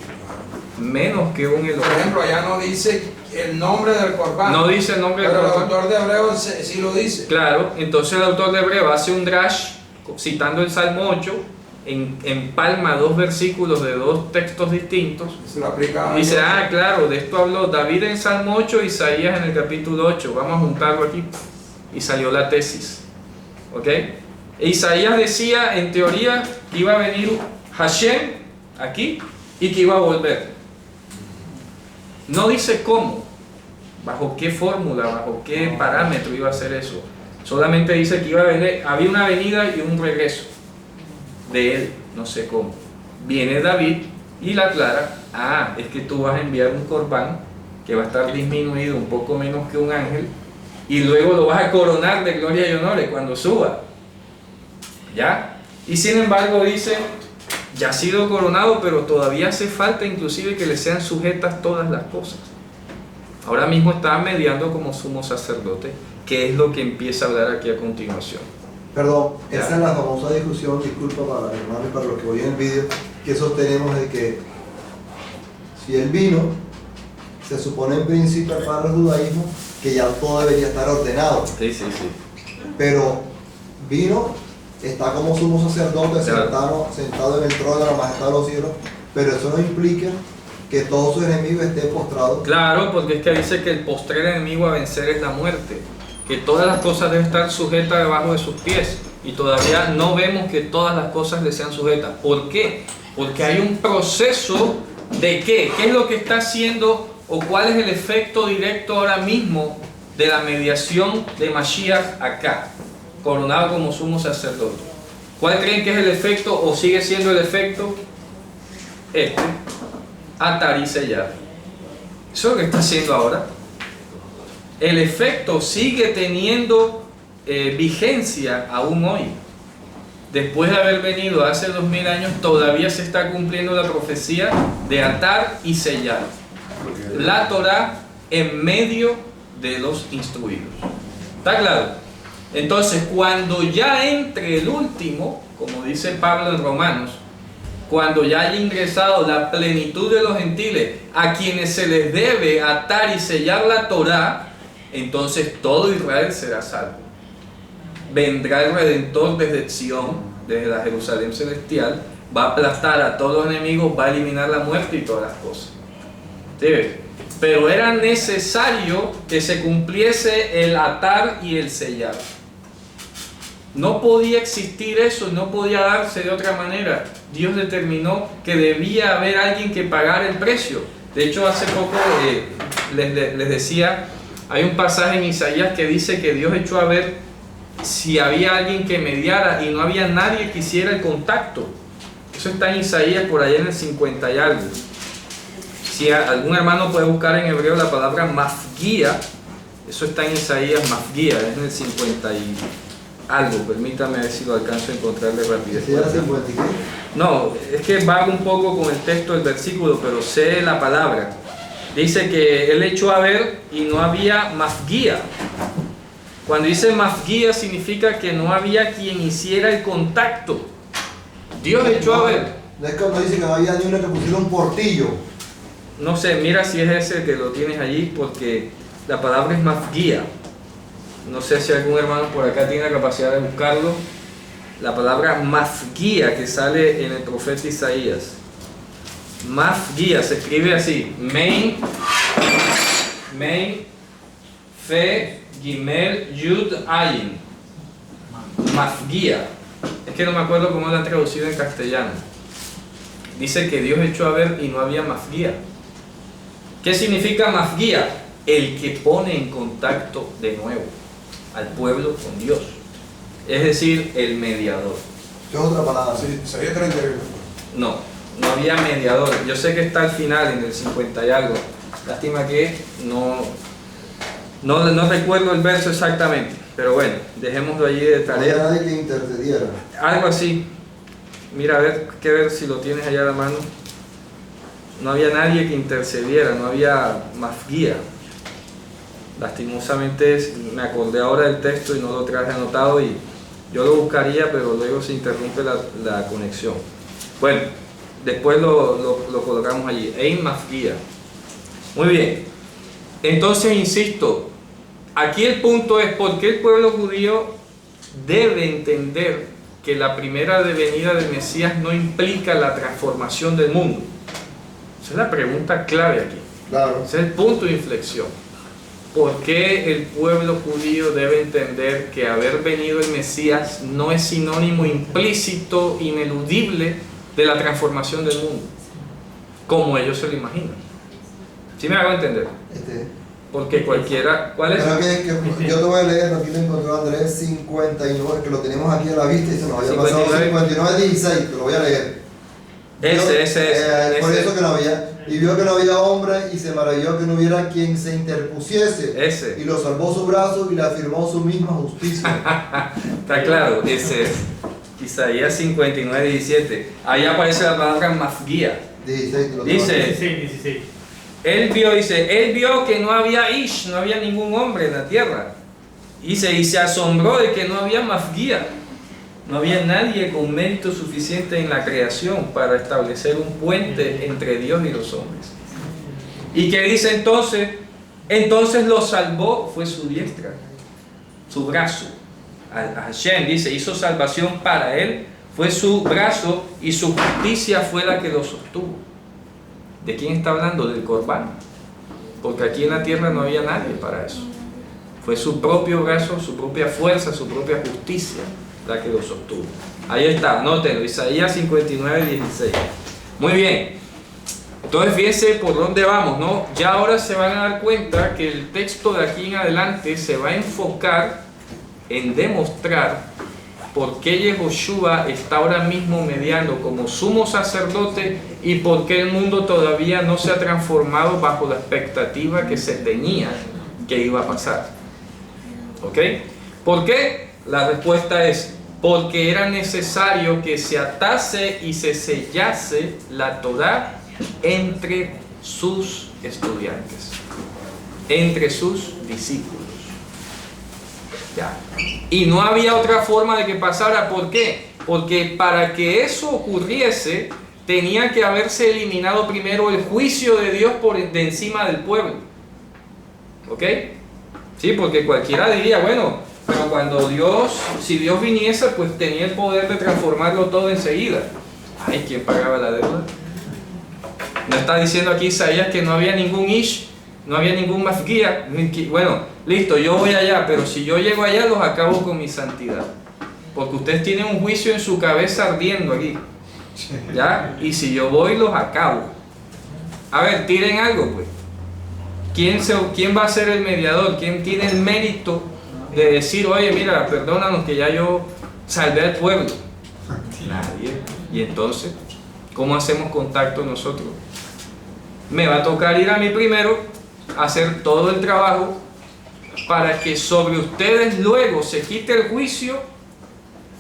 Menos que un Elohim. Por ejemplo, allá no dice el nombre del Corbán. No dice el nombre del Pero el Corbán. autor de Hebreos sí lo dice. Claro, entonces el autor de Hebreos hace un drash, citando el Salmo 8, empalma dos versículos de dos textos distintos. Se lo aplica a Dice, Dios. claro, de esto habló David en Salmo 8, Isaías en el capítulo 8. Vamos a juntarlo aquí. Y salió la tesis. ¿Ok? Isaías decía, en teoría, que iba a venir Hashem aquí y que iba a volver. No dice cómo, bajo qué fórmula, bajo qué parámetro iba a hacer eso. Solamente dice que iba a venir, había una venida y un regreso de él, no sé cómo. Viene David y la aclara, es que tú vas a enviar un corbán que va a estar disminuido un poco menos que un ángel y luego lo vas a coronar de gloria y honores cuando suba. ¿Ya? Y sin embargo dice, ya ha sido coronado, pero todavía hace falta inclusive que le sean sujetas todas las cosas. Ahora mismo está mediando como sumo sacerdote, que es lo que empieza a hablar aquí a continuación. Perdón, Ya. esa es la famosa discusión, disculpa para el hermano y para los que voy en el vídeo, que sostenemos de que si él vino, se supone en principio para el judaísmo que ya todo debería estar ordenado, Sí. pero vino, está como sumo sacerdote Claro. sentado en el trono de la majestad de los cielos, pero eso no implica que todo su enemigo esté postrado. Claro, porque es que dice que el postrer enemigo a vencer es la muerte, que todas las cosas deben estar sujetas debajo de sus pies, y todavía no vemos que todas las cosas le sean sujetas. ¿Por qué? Porque hay un proceso de ¿qué? ¿Qué es lo que está haciendo o cuál es el efecto directo ahora mismo de la mediación de Mashiach acá, coronado como sumo sacerdote? ¿Cuál creen que es el efecto o sigue siendo el efecto? Atar y sellar. Eso es lo que está haciendo ahora. El efecto sigue teniendo vigencia aún hoy. Después de haber venido hace 2000 años, todavía se está cumpliendo la profecía de atar y sellar la Torah en medio de los instruidos. ¿Está claro? Entonces, cuando ya entre el último, como dice Pablo en Romanos, cuando ya haya ingresado la plenitud de los gentiles, a quienes se les debe atar y sellar la Torah, entonces todo Israel será salvo. Vendrá el Redentor desde Sion, desde la Jerusalén celestial, va a aplastar a todos los enemigos, va a eliminar la muerte y todas las cosas. ¿Sí ves? Pero era necesario que se cumpliese el atar y el sellar. No podía existir eso, no podía darse de otra manera. Dios determinó que debía haber alguien que pagara el precio. De hecho, hace poco les decía, hay un pasaje en Isaías que dice que Dios echó a ver si había alguien que mediara y no había nadie que hiciera el contacto. Eso está en Isaías por allá en el 50 y algo. Si algún hermano puede buscar en hebreo la palabra mafguía, eso está en Isaías, mafguía, es en el 50 y algo, permítame ver si lo alcanzo a encontrarle rapidez. ¿Sí era 50 y qué? No, es que vago un poco con el texto del versículo, pero sé la palabra. Dice que él echó a ver y no había mafguía. Cuando dice mafguía significa que no había quien hiciera el contacto. Dios echó a ver. No es cuando dice que no había ni uno que pusiera un portillo. No sé, mira si es ese que lo tienes allí, porque la palabra es mafguía. No sé si algún hermano por acá tiene la capacidad de buscarlo. La palabra mafguía que sale en el profeta Isaías. Mafguía se escribe así: Mein, Fe, Gimel, Yud, Ayin. Mafguía. Es que no me acuerdo cómo lo han traducido en castellano. Dice que Dios echó a ver y no había mafguía. ¿Qué significa mafguía? El que pone en contacto de nuevo al pueblo con Dios. Es decir, el mediador. Esto es otra palabra. Sí, Isaías 31. No, no había mediador. Yo sé que está al final, en el 50 y algo. Lástima que no recuerdo el verso exactamente. Pero bueno, dejémoslo allí de No había tarea. nadie que intercediera. Algo así. Mira, a ver, que ver si lo tienes allá a la mano. No había nadie que intercediera, no había mafguía. Lastimosamente me acordé ahora del texto y no lo traje anotado y yo lo buscaría, pero luego se interrumpe la conexión. Bueno, después lo colocamos allí. Ein mafguía. Muy bien. Entonces, insisto, aquí el punto es por qué el pueblo judío debe entender que la primera venida del Mesías no implica la transformación del mundo. Esa es la pregunta clave aquí. Claro. Ese es el punto de inflexión. ¿Por qué el pueblo judío debe entender que haber venido el Mesías no es sinónimo implícito, ineludible de la transformación del mundo? Como ellos se lo imaginan. ¿Sí me hago entender? Porque cualquiera... ¿Cuál es? Creo que yo te voy a leer, aquí lo encontró Andrés 59, que lo tenemos aquí a la vista y se nos había 59. pasado 59:16, te lo voy a leer. Ese. Por eso que no había. Y vio que no había hombre y se maravilló que no hubiera quien se interpusiese. Ese. Y lo salvó su brazo y le afirmó su misma justicia. Está claro, ese es. Isaías 59, 17. Ahí aparece la palabra mafguía. 16, te lo Dice, 16. él vio que no había Ish, no había ningún hombre en la tierra. Y se asombró de que no había mafguía. No había nadie con mérito suficiente en la creación para establecer un puente entre Dios y los hombres. ¿Y qué dice entonces? Entonces lo salvó, fue su diestra, su brazo. Hashem dice, hizo salvación para él, fue su brazo y su justicia fue la que lo sostuvo. ¿De quién está hablando? Del Corbán. Porque aquí en la tierra no había nadie para eso. Fue su propio brazo, su propia fuerza, su propia justicia la que lo sostuvo. Ahí está, anótenlo, Isaías 59, 16. Muy bien. Entonces fíjense por dónde vamos, ¿no? Ya ahora se van a dar cuenta que el texto de aquí en adelante se va a enfocar en demostrar por qué Yehoshua está ahora mismo mediando como sumo sacerdote y por qué el mundo todavía no se ha transformado bajo la expectativa que se tenía que iba a pasar. ¿Ok? ¿Por qué? La respuesta es porque era necesario que se atase y se sellase la Torá entre sus estudiantes, entre sus discípulos. Ya. Y no había otra forma de que pasara. ¿Por qué? Porque para que eso ocurriese tenía que haberse eliminado primero el juicio de Dios de encima del pueblo. ¿Ok? Sí, porque cualquiera diría, bueno, pero cuando si Dios viniese, pues tenía el poder de transformarlo todo enseguida. Ay, ¿quién pagaba la deuda? ¿No está diciendo aquí Isaías que no había ningún Ish, no había ningún Mafguía? Bueno, listo, yo voy allá, pero si yo llego allá los acabo con mi santidad. Porque ustedes tienen un juicio en su cabeza ardiendo aquí. ¿Ya? Y si yo voy, los acabo. A ver, tiren algo, pues. ¿Quién va a ser el mediador? ¿Quién tiene el mérito de decir, oye, mira, perdónanos que ya yo salvé al pueblo? Nadie. Y entonces, ¿cómo hacemos contacto nosotros? Me va a tocar ir a mí primero, hacer todo el trabajo, para que sobre ustedes luego se quite el juicio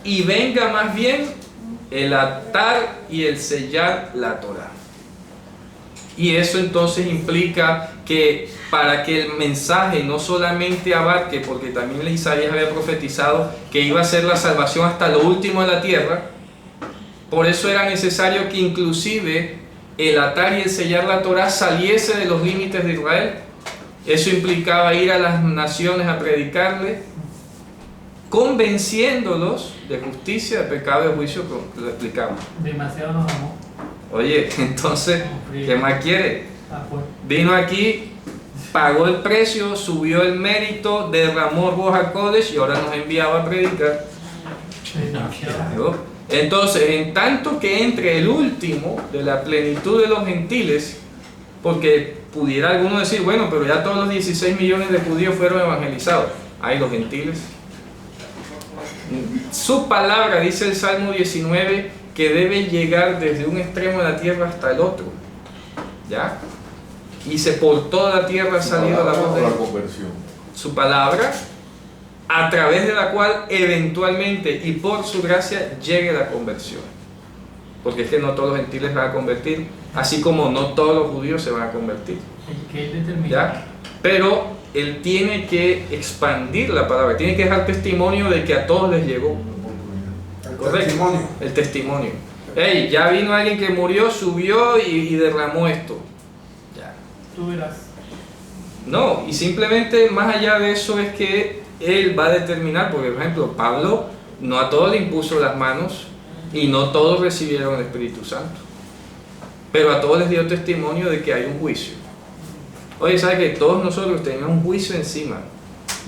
y venga más bien el atar y el sellar la Torá. Y eso entonces implica que para que el mensaje no solamente abarque, porque también Isaías había profetizado que iba a ser la salvación hasta lo último de la tierra, por eso era necesario que inclusive el atar y el sellar la Torá saliese de los límites de Israel. Eso implicaba ir a las naciones a predicarle, convenciéndolos de justicia, de pecado y de juicio, como lo explicamos. Demasiado nos amó. Oye, entonces, ¿qué más quiere? Ah, pues. Vino aquí, pagó el precio, subió el mérito, derramó Ruach HaKodesh y ahora nos enviaba a predicar. Demasiado. Entonces, en tanto que entre el último de la plenitud de los gentiles, porque pudiera alguno decir, bueno, pero ya todos los 16 millones de judíos fueron evangelizados. Hay los gentiles. Su palabra, dice el Salmo 19, que debe llegar desde un extremo de la tierra hasta el otro. ¿Ya? Y por toda la tierra ha salido la voz de la conversión. su palabra, a través de la cual eventualmente y por su gracia llegue la conversión. Porque es que no todos los gentiles van a convertir, así como no todos los judíos se van a convertir. ¿Qué determina? ¿Ya? Pero él tiene que expandir la palabra, tiene que dejar testimonio de que a todos les llegó. El Correcto. testimonio. El testimonio. Hey, ya vino alguien que murió, subió y derramó esto. Ya. Tú verás. No, y simplemente más allá de eso es que él va a determinar, porque por ejemplo Pablo no a todos le impuso las manos y no todos recibieron el Espíritu Santo, pero a todos les dio testimonio de que hay un juicio. Oye, ¿sabes que todos nosotros tenemos un juicio encima?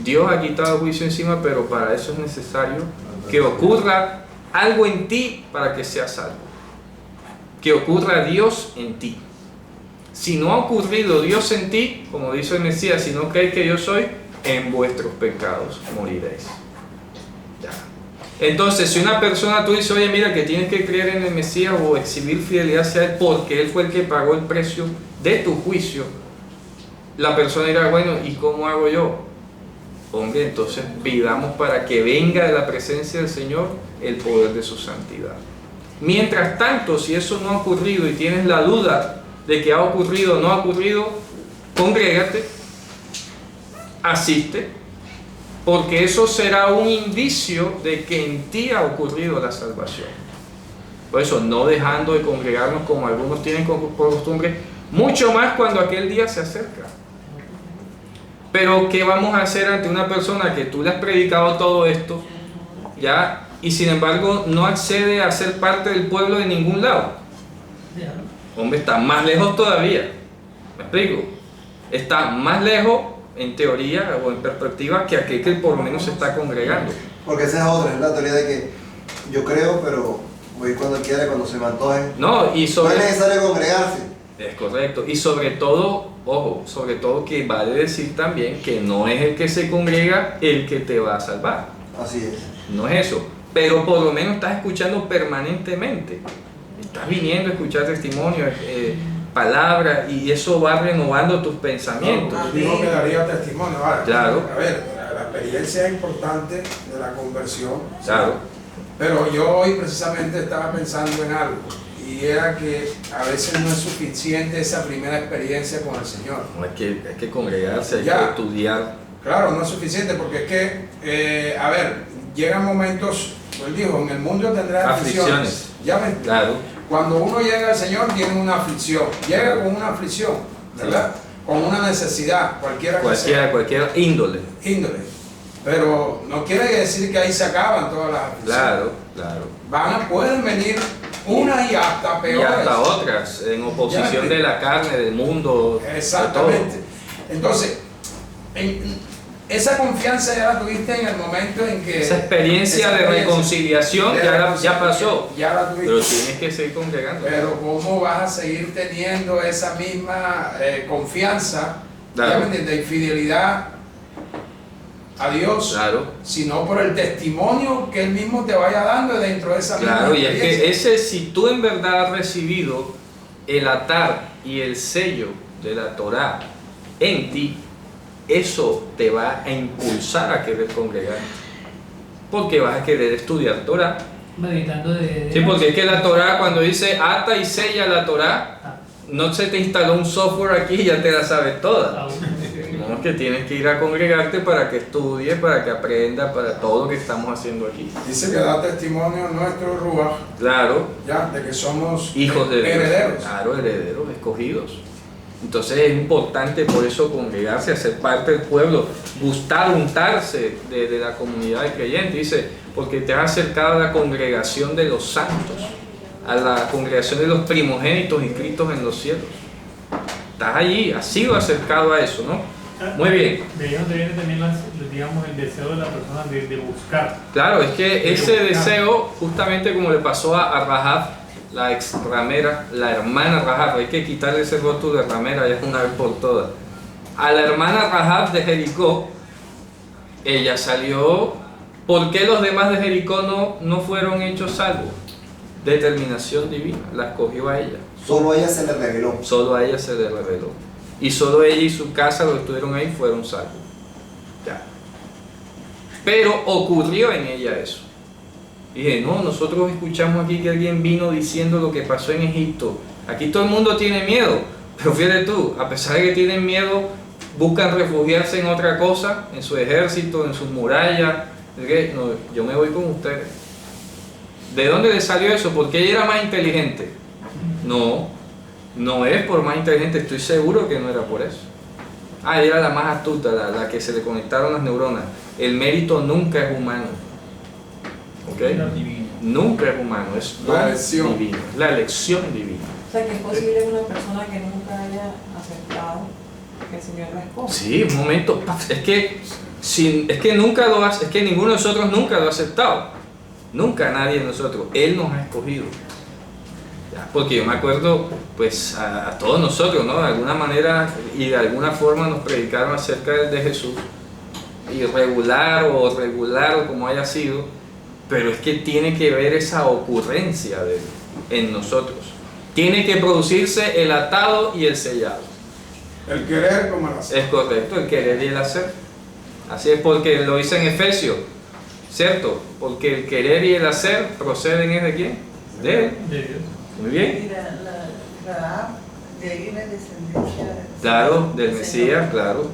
Dios ha quitado el juicio encima, pero para eso es necesario que ocurra algo en ti para que seas salvo. Que ocurra Dios en ti. Si no ha ocurrido Dios en ti, como dice el Mesías, si no creéis que yo soy, en vuestros pecados moriréis. Ya. Entonces, si una persona tú dices, oye, mira que tienes que creer en el Mesías o exhibir fidelidad hacia Él porque Él fue el que pagó el precio de tu juicio, la persona dirá, bueno, ¿y cómo hago yo? Hombre, entonces pidamos para que venga de la presencia del Señor el poder de su santidad. Mientras tanto, si eso no ha ocurrido y tienes la duda de que ha ocurrido o no ha ocurrido, congrégate, asiste, porque eso será un indicio de que en ti ha ocurrido la salvación. Por eso, no dejando de congregarnos como algunos tienen por costumbre, mucho más cuando aquel día se acerca. Pero ¿qué vamos a hacer ante una persona que tú le has predicado todo esto, ya, y sin embargo no accede a ser parte del pueblo de ningún lado? Hombre, está más lejos todavía. ¿Me explico? Está más lejos en teoría o en perspectiva que aquel que por lo menos se está congregando. Porque esa es otra, es la teoría de que yo creo, pero voy cuando quiera, cuando se me antoje. No, y No es sobre... necesario congregarse. Es correcto. Y sobre todo, ojo, sobre todo que vale decir también que no es el que se congrega el que te va a salvar. Así es. No es eso. Pero por lo menos estás escuchando permanentemente. Estás viniendo a escuchar testimonios, palabras, y eso va renovando tus pensamientos. No, dijo que daría testimonio. Ahora, Claro. A ver, la experiencia es importante de la conversión. Claro. Pero yo hoy precisamente estaba pensando en algo. Y era que a veces no es suficiente esa primera experiencia con el Señor. No, hay que congregarse, hay Ya. que estudiar. Claro, no es suficiente porque es que, a ver, llegan momentos, él dijo, en el mundo tendrás aflicciones. Ya me Claro. Cuando uno llega al Señor tiene una aflicción, llega con una aflicción, ¿verdad? Con una necesidad, cualquiera que sea. Cualquier índole. Índole. Pero no quiere decir que ahí se acaban todas las aflicciones. Claro. Pueden venir unas y hasta Y peores. hasta otras, en oposición Ya. de la carne, del mundo. Exactamente. de Entonces, esa confianza ya la tuviste en el momento en que... todo. Esa experiencia de reconciliación ya pasó. Ya la tuviste. Pero tienes que seguir congregando. Pero ¿cómo vas a seguir teniendo esa misma confianza, Claro. ¿ya me entiendes? Y fidelidad a Dios, Claro. sino por el testimonio que Él mismo te vaya dando dentro de esa misma Claro, y es experiencia? que si tú en verdad has recibido el atar y el sello de la Torá en ti, eso te va a impulsar a querer congregarte. Porque vas a querer estudiar Torah. Meditando de Sí, porque es que la Torah, cuando dice ata y sella la Torah, no se te instaló un software aquí y ya te la sabes toda. No, es que tienes que ir a congregarte para que estudies, para que aprendas, para todo lo que estamos haciendo aquí. Dice que da testimonio nuestro Ruach, Claro, ya, de que somos hijos de Dios. herederos. Claro, herederos, escogidos. Entonces es importante por eso congregarse, hacer parte del pueblo, gustar, untarse de la comunidad de creyentes. Dice, porque te has acercado a la congregación de los santos, a la congregación de los primogénitos inscritos en los cielos. Estás allí, has sido acercado a eso, ¿no? Muy bien. De ahí donde viene también digamos, el deseo de la persona de buscar. Claro, es que ese deseo, justamente como le pasó a Rahab, la ex ramera, la hermana Rahab, hay que quitarle ese rótulo de ramera ya una vez por todas. A la hermana Rahab de Jericó, ella salió. ¿Por qué los demás de Jericó no fueron hechos salvos? Determinación divina, la escogió a ella. Solo a ella se le reveló. Solo a ella se le reveló. Y solo ella y su casa, los que estuvieron ahí, fueron salvos. Ya. Pero ocurrió en ella eso. Dije, no, nosotros escuchamos aquí que alguien vino diciendo lo que pasó en Egipto. Aquí todo el mundo tiene miedo. Pero fíjate tú, a pesar de que tienen miedo, buscan refugiarse en otra cosa, en su ejército, en sus murallas. No, yo me voy con ustedes. ¿De dónde le salió eso? ¿Porque ella era más inteligente? No, no es por más inteligente, estoy seguro que no era por eso. Ah, ella era la más astuta, la que se le conectaron las neuronas. El mérito nunca es humano. ¿Ok? Nunca es humano, es La elección divino, la elección divina. O sea, que es posible una persona que nunca haya aceptado que el Señor la escoja. Sí, un momento, es que nunca lo hace, es que ninguno de nosotros nunca lo ha aceptado. Nunca nadie de nosotros, Él nos ha escogido. Ya, porque yo me acuerdo, pues a todos nosotros, ¿no? De alguna manera y de alguna forma nos predicaron acerca de Jesús. Irregular o regular o como haya sido, pero es que tiene que ver esa ocurrencia de Él en nosotros. Tiene que producirse el atado y el sellado. El querer como el hacer. Es correcto, el querer y el hacer. Así es, porque lo dice en Efesios, ¿cierto? Porque el querer y el hacer proceden ¿es de quién? De Él. De Dios. Muy bien. Mira, Rahab, de ahí viene descendencia. Claro, del Mesías, claro.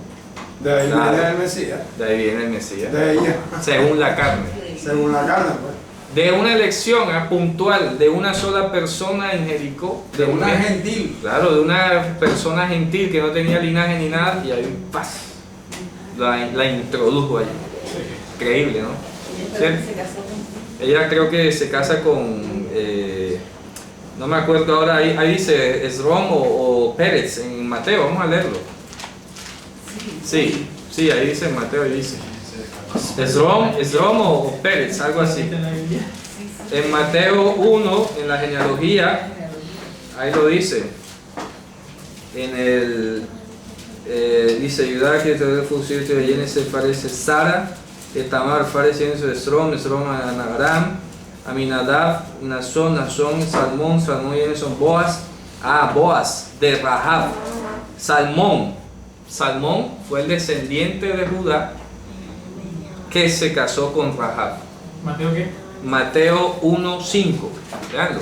De ahí Claro. viene el Mesías. De ahí viene el Mesías. De ella, Según la carne. según la carne, pues. De una elección puntual de una sola persona en Jericó. De una un- gentil. Claro, de una persona gentil que no tenía linaje ni nada, y ahí paz. La introdujo allí. Increíble, ¿no? ¿Cierto? Ella creo que se casa con, no me acuerdo ahora, ahí dice Esrom o Pérez en Mateo, vamos a leerlo. Sí, ahí dice en Mateo, ahí dice. Esrom o Pérez, algo así. En Mateo 1, en la genealogía, ahí lo dice. En el, dice Judá que te función te llene se parece Sara, Tamar parece de Esrom a Nagram, Aminadab, Nazón, Salmón y son Boaz. Boaz de Rahab. Salmón fue el descendiente de Judá que se casó con Rahab. ¿Mateo qué? Mateo 1.5, veanlo.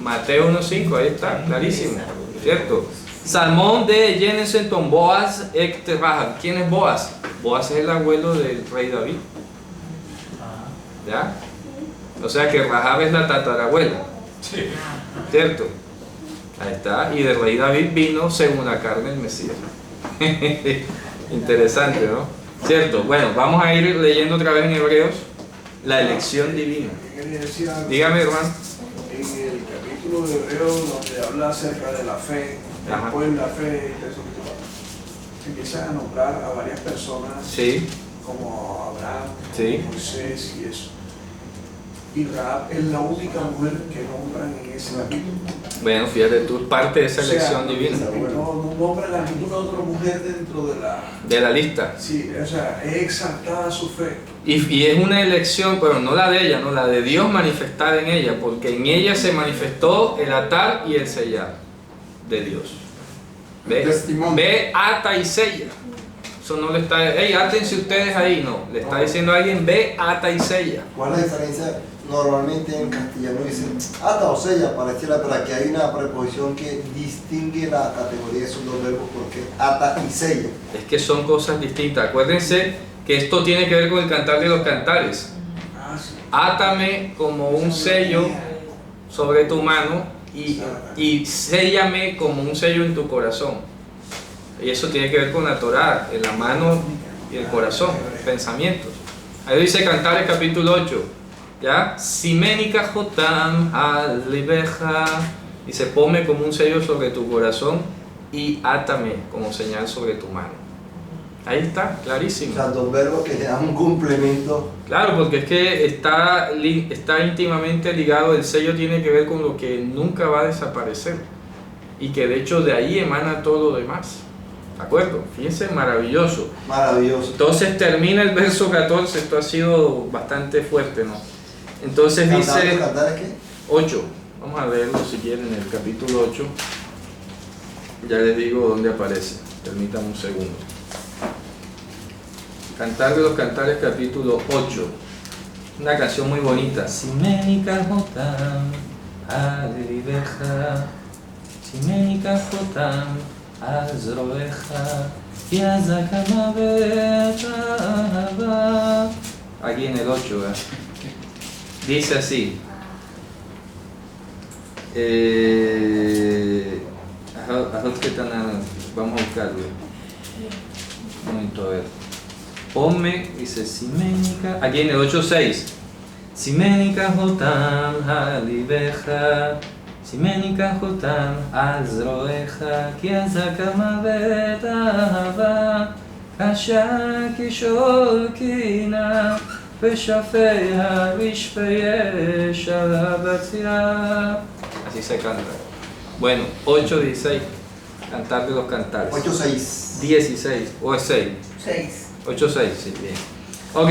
Mateo 1.5, ahí está, clarísimo, ¿cierto? Salmón de Jenesenton Boaz et Rahab. ¿Quién es Boaz? Boaz es el abuelo del rey David. ¿Ya? O sea que Rahab es la tatarabuela. Sí. ¿Cierto? Ahí está. Y del rey David vino según la carne el Mesías. Interesante, ¿no? ¿Cierto? Bueno, vamos a ir leyendo otra vez en Hebreos la elección divina. Dígame, hermano. En el capítulo de Hebreos donde habla acerca de la fe, Ajá. después la fe y todo eso, se empiezan a nombrar a varias personas Sí, como Abraham, Sí. Moisés y eso. Y Rahab es la única mujer que nombran en ese capítulo. bueno, fíjate tú, parte de esa O sea, elección divina. No nombran a ninguna otra mujer dentro de la... De la lista. Sí, o sea, es exaltada su fe. Y es una elección, pero no la de ella, no la de Dios manifestada en ella, porque en ella se manifestó el atar y el sellar de Dios. Ve, Testimonio. ve, ata y sella. Eso no le está, hey, átense ustedes ahí, no. Le está diciendo a alguien, ve, ata y sella. ¿Cuál es la diferencia? Normalmente en castellano dicen ata o sella, pareciera, pero aquí hay una preposición que distingue la categoría de esos dos verbos, porque ata y sella. Es que son cosas distintas. Acuérdense que esto tiene que ver con el cantar de los cantares. Átame como un sello sobre tu mano y séllame como un sello en tu corazón. Y eso tiene que ver con la Torá, en la mano y el corazón, pensamientos. Ahí dice Cantares capítulo 8, ¿ya? Siménica jotam alibeja, dice, ponme como un sello sobre tu corazón y átame como señal sobre tu mano. Ahí está, clarísimo. O sea, dos verbos que le dan un complemento. Claro, porque es que está íntimamente ligado, el sello tiene que ver con lo que nunca va a desaparecer y que de hecho de ahí emana todo lo demás. ¿De acuerdo? Fíjense, maravilloso. Maravilloso. Entonces termina el verso 14, esto ha sido bastante fuerte, ¿no? Entonces dice... ¿Cantares qué? 8, vamos a leerlo si quieren, en el capítulo 8. Ya les digo dónde aparece, permítanme un segundo. Cantar de los Cantares capítulo 8. Una canción muy bonita. Siménica jotam alibeja, siménica jotam azroeja, yazakama betahava. Aquí en el 8, ¿verdad? Dice así. Vamos a buscarlo. Un momento, a ver. Ponme, dice siménica, aquí en el 8.6. Siménica jotam alibeja, siménica jotam azroeja, kiazakama betahava, kasha kishol kina, veshafeha vishpeyesh alabatzia. Así se canta. Bueno, 8.16. Cantar de los Cantares. 8.6. 16, o es 6. 6. 8.6, sí, bien. Ok,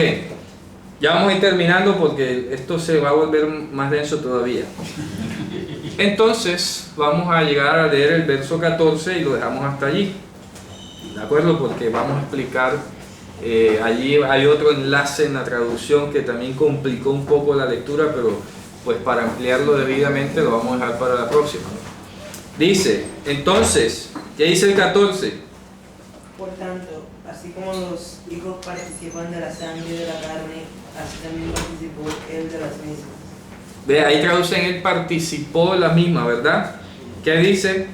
ya vamos a ir terminando porque esto se va a volver más denso todavía. Entonces, vamos a llegar a leer el verso 14 y lo dejamos hasta allí. ¿De acuerdo? Porque vamos a explicar, allí hay otro enlace en la traducción que también complicó un poco la lectura, pero pues para ampliarlo debidamente lo vamos a dejar para la próxima, ¿no? Dice, entonces, ¿qué dice el 14? Por tanto, así como los hijos participan de la sangre y de la carne, así también participó él de las mismas. Ve, ahí traducen, él participó de la misma, ¿verdad? ¿Qué dice?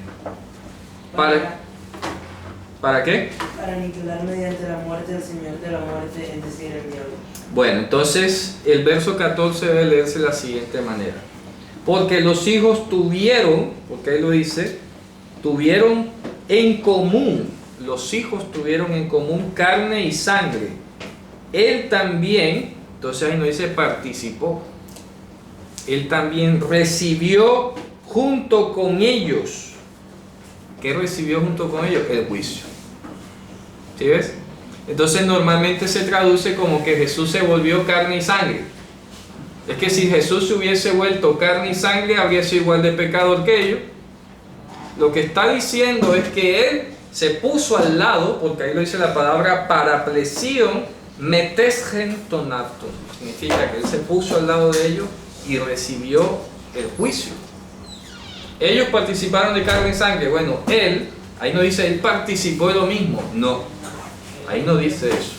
¿Para qué? Para aniquilar mediante la muerte del Señor de la muerte, es decir, el diablo. Bueno, entonces el verso 14 debe leerse de la siguiente manera. Porque los hijos tuvieron, porque ahí lo dice, tuvieron en común, los hijos tuvieron en común carne y sangre. Él también, entonces ahí nos dice participó. Él también recibió junto con ellos. ¿Qué recibió junto con ellos? El juicio. ¿Sí ves? Entonces normalmente se traduce como que Jesús se volvió carne y sangre. Es que si Jesús se hubiese vuelto carne y sangre, habría sido igual de pecador que ellos. Lo que está diciendo es que Él se puso al lado, porque ahí lo dice la palabra paraplesión, metesgen tonaton. Significa que Él se puso al lado de ellos y recibió el juicio. Ellos participaron de carne y sangre. Bueno, Él, ahí no dice Él participó de lo mismo. No, ahí no dice eso.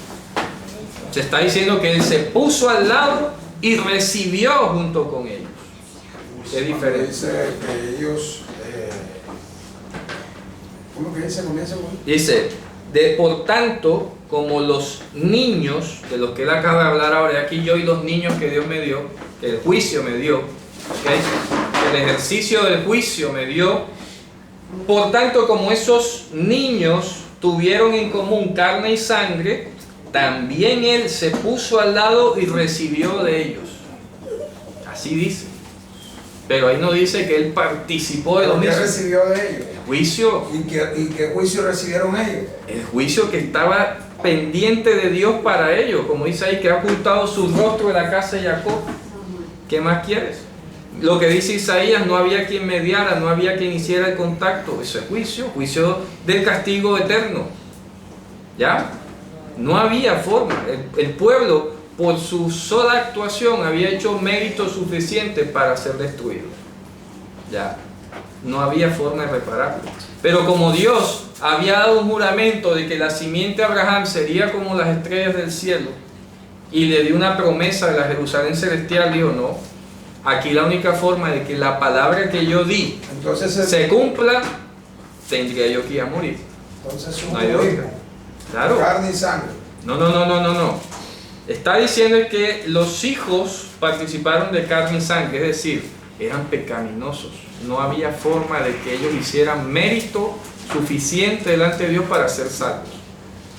Se está diciendo que Él se puso al lado y recibió junto con ellos. Es diferente. Dice que ellos, ¿cómo que dice? Comienza con... Dice, por tanto, como los niños, de los que él acaba de hablar ahora, y aquí yo y los niños que Dios me dio, que el juicio me dio, ¿okay? El ejercicio del juicio me dio, por tanto, como esos niños tuvieron en común carne y sangre, también él se puso al lado y recibió de ellos. Así dice. Pero ahí no dice que él participó de lo mismo. ¿Qué recibió de ellos? El juicio. ¿Y qué juicio recibieron ellos? El juicio que estaba pendiente de Dios para ellos. Como dice ahí, que ha ocultado su rostro de la casa de Jacob. ¿Qué más quieres? Lo que dice Isaías, no había quien mediara, no había quien hiciera el contacto. Eso es juicio, juicio del castigo eterno. ¿Ya? No había forma. El pueblo, por su sola actuación, había hecho mérito suficiente para ser destruido. Ya, no había forma de repararlo. Pero como Dios había dado un juramento de que la simiente de Abraham sería como las estrellas del cielo, y le dio una promesa de la Jerusalén celestial, dijo, no, aquí la única forma de que la palabra que yo di Entonces, se cumpla, tendría yo que ir a morir. entonces es un No hay modismo. otra. Claro. Carne y sangre. No. Está diciendo que los hijos participaron de carne y sangre, es decir, eran pecaminosos. No había forma de que ellos hicieran mérito suficiente delante de Dios para ser salvos.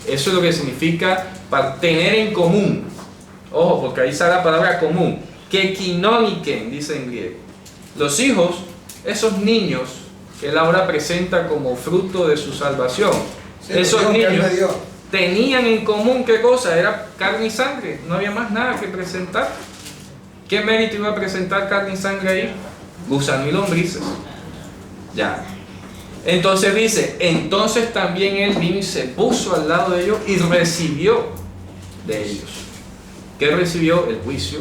Eso es lo que significa para tener en común. Ojo, porque ahí está la palabra común. Que kinoniken, dice en griego. Los hijos, esos niños que él ahora presenta como fruto de su salvación. Sí, Esos lo que él niños me dio. tenían en común, ¿qué cosa? Era carne y sangre. No había más nada que presentar. ¿Qué mérito iba a presentar carne y sangre ahí? Gusano y lombrices. Ya. Entonces dice, entonces también él vino y se puso al lado de ellos y recibió de ellos. ¿Qué recibió? El juicio,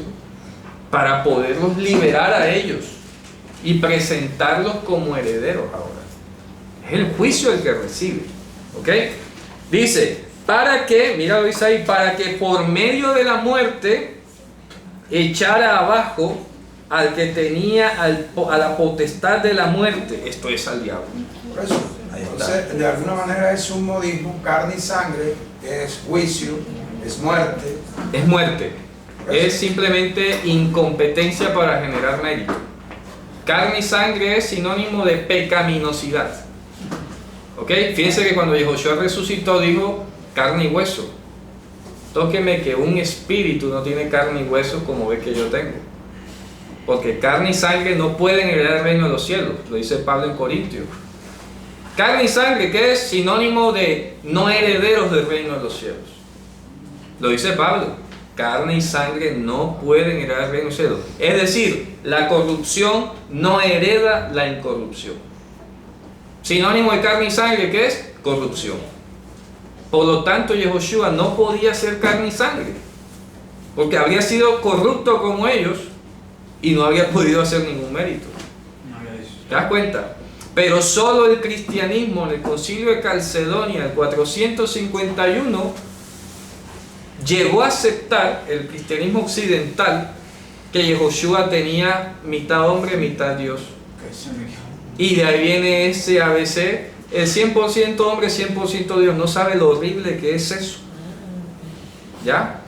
para poderlos liberar a ellos y presentarlos como herederos ahora. Es el juicio el que recibe. ¿Ok? Dice, para que, mira lo dice ahí, para que por medio de la muerte echara abajo al que tenía a la potestad de la muerte, esto es al diablo. Por eso, Ahí está. entonces, de alguna manera es un modismo. Carne y sangre es juicio, es muerte. Es muerte, es simplemente incompetencia para generar mérito. Carne y sangre es sinónimo de pecaminosidad. ¿Ok? Fíjense que cuando Yehoshua resucitó dijo carne y hueso. Tóqueme que un espíritu no tiene carne y hueso como ve que yo tengo. Porque carne y sangre no pueden heredar el reino de los cielos, lo dice Pablo en Corintios. Carne y sangre, que es sinónimo de no herederos del reino de los cielos. Lo dice Pablo. Carne y sangre no pueden heredar el reino de los cielos. Es decir, la corrupción no hereda la incorrupción. Sinónimo de carne y sangre, ¿qué es? Corrupción. Por lo tanto, Yehoshua no podía ser carne y sangre, porque habría sido corrupto como ellos y no habría podido hacer ningún mérito. ¿Te das cuenta? Pero solo el cristianismo en el concilio de Calcedonia, el 451, llegó a aceptar, el cristianismo occidental, que Yehoshua tenía mitad hombre, mitad Dios. Y de ahí viene ese ABC, el 100% hombre, 100% Dios. No sabe lo horrible que es eso. ¿Ya?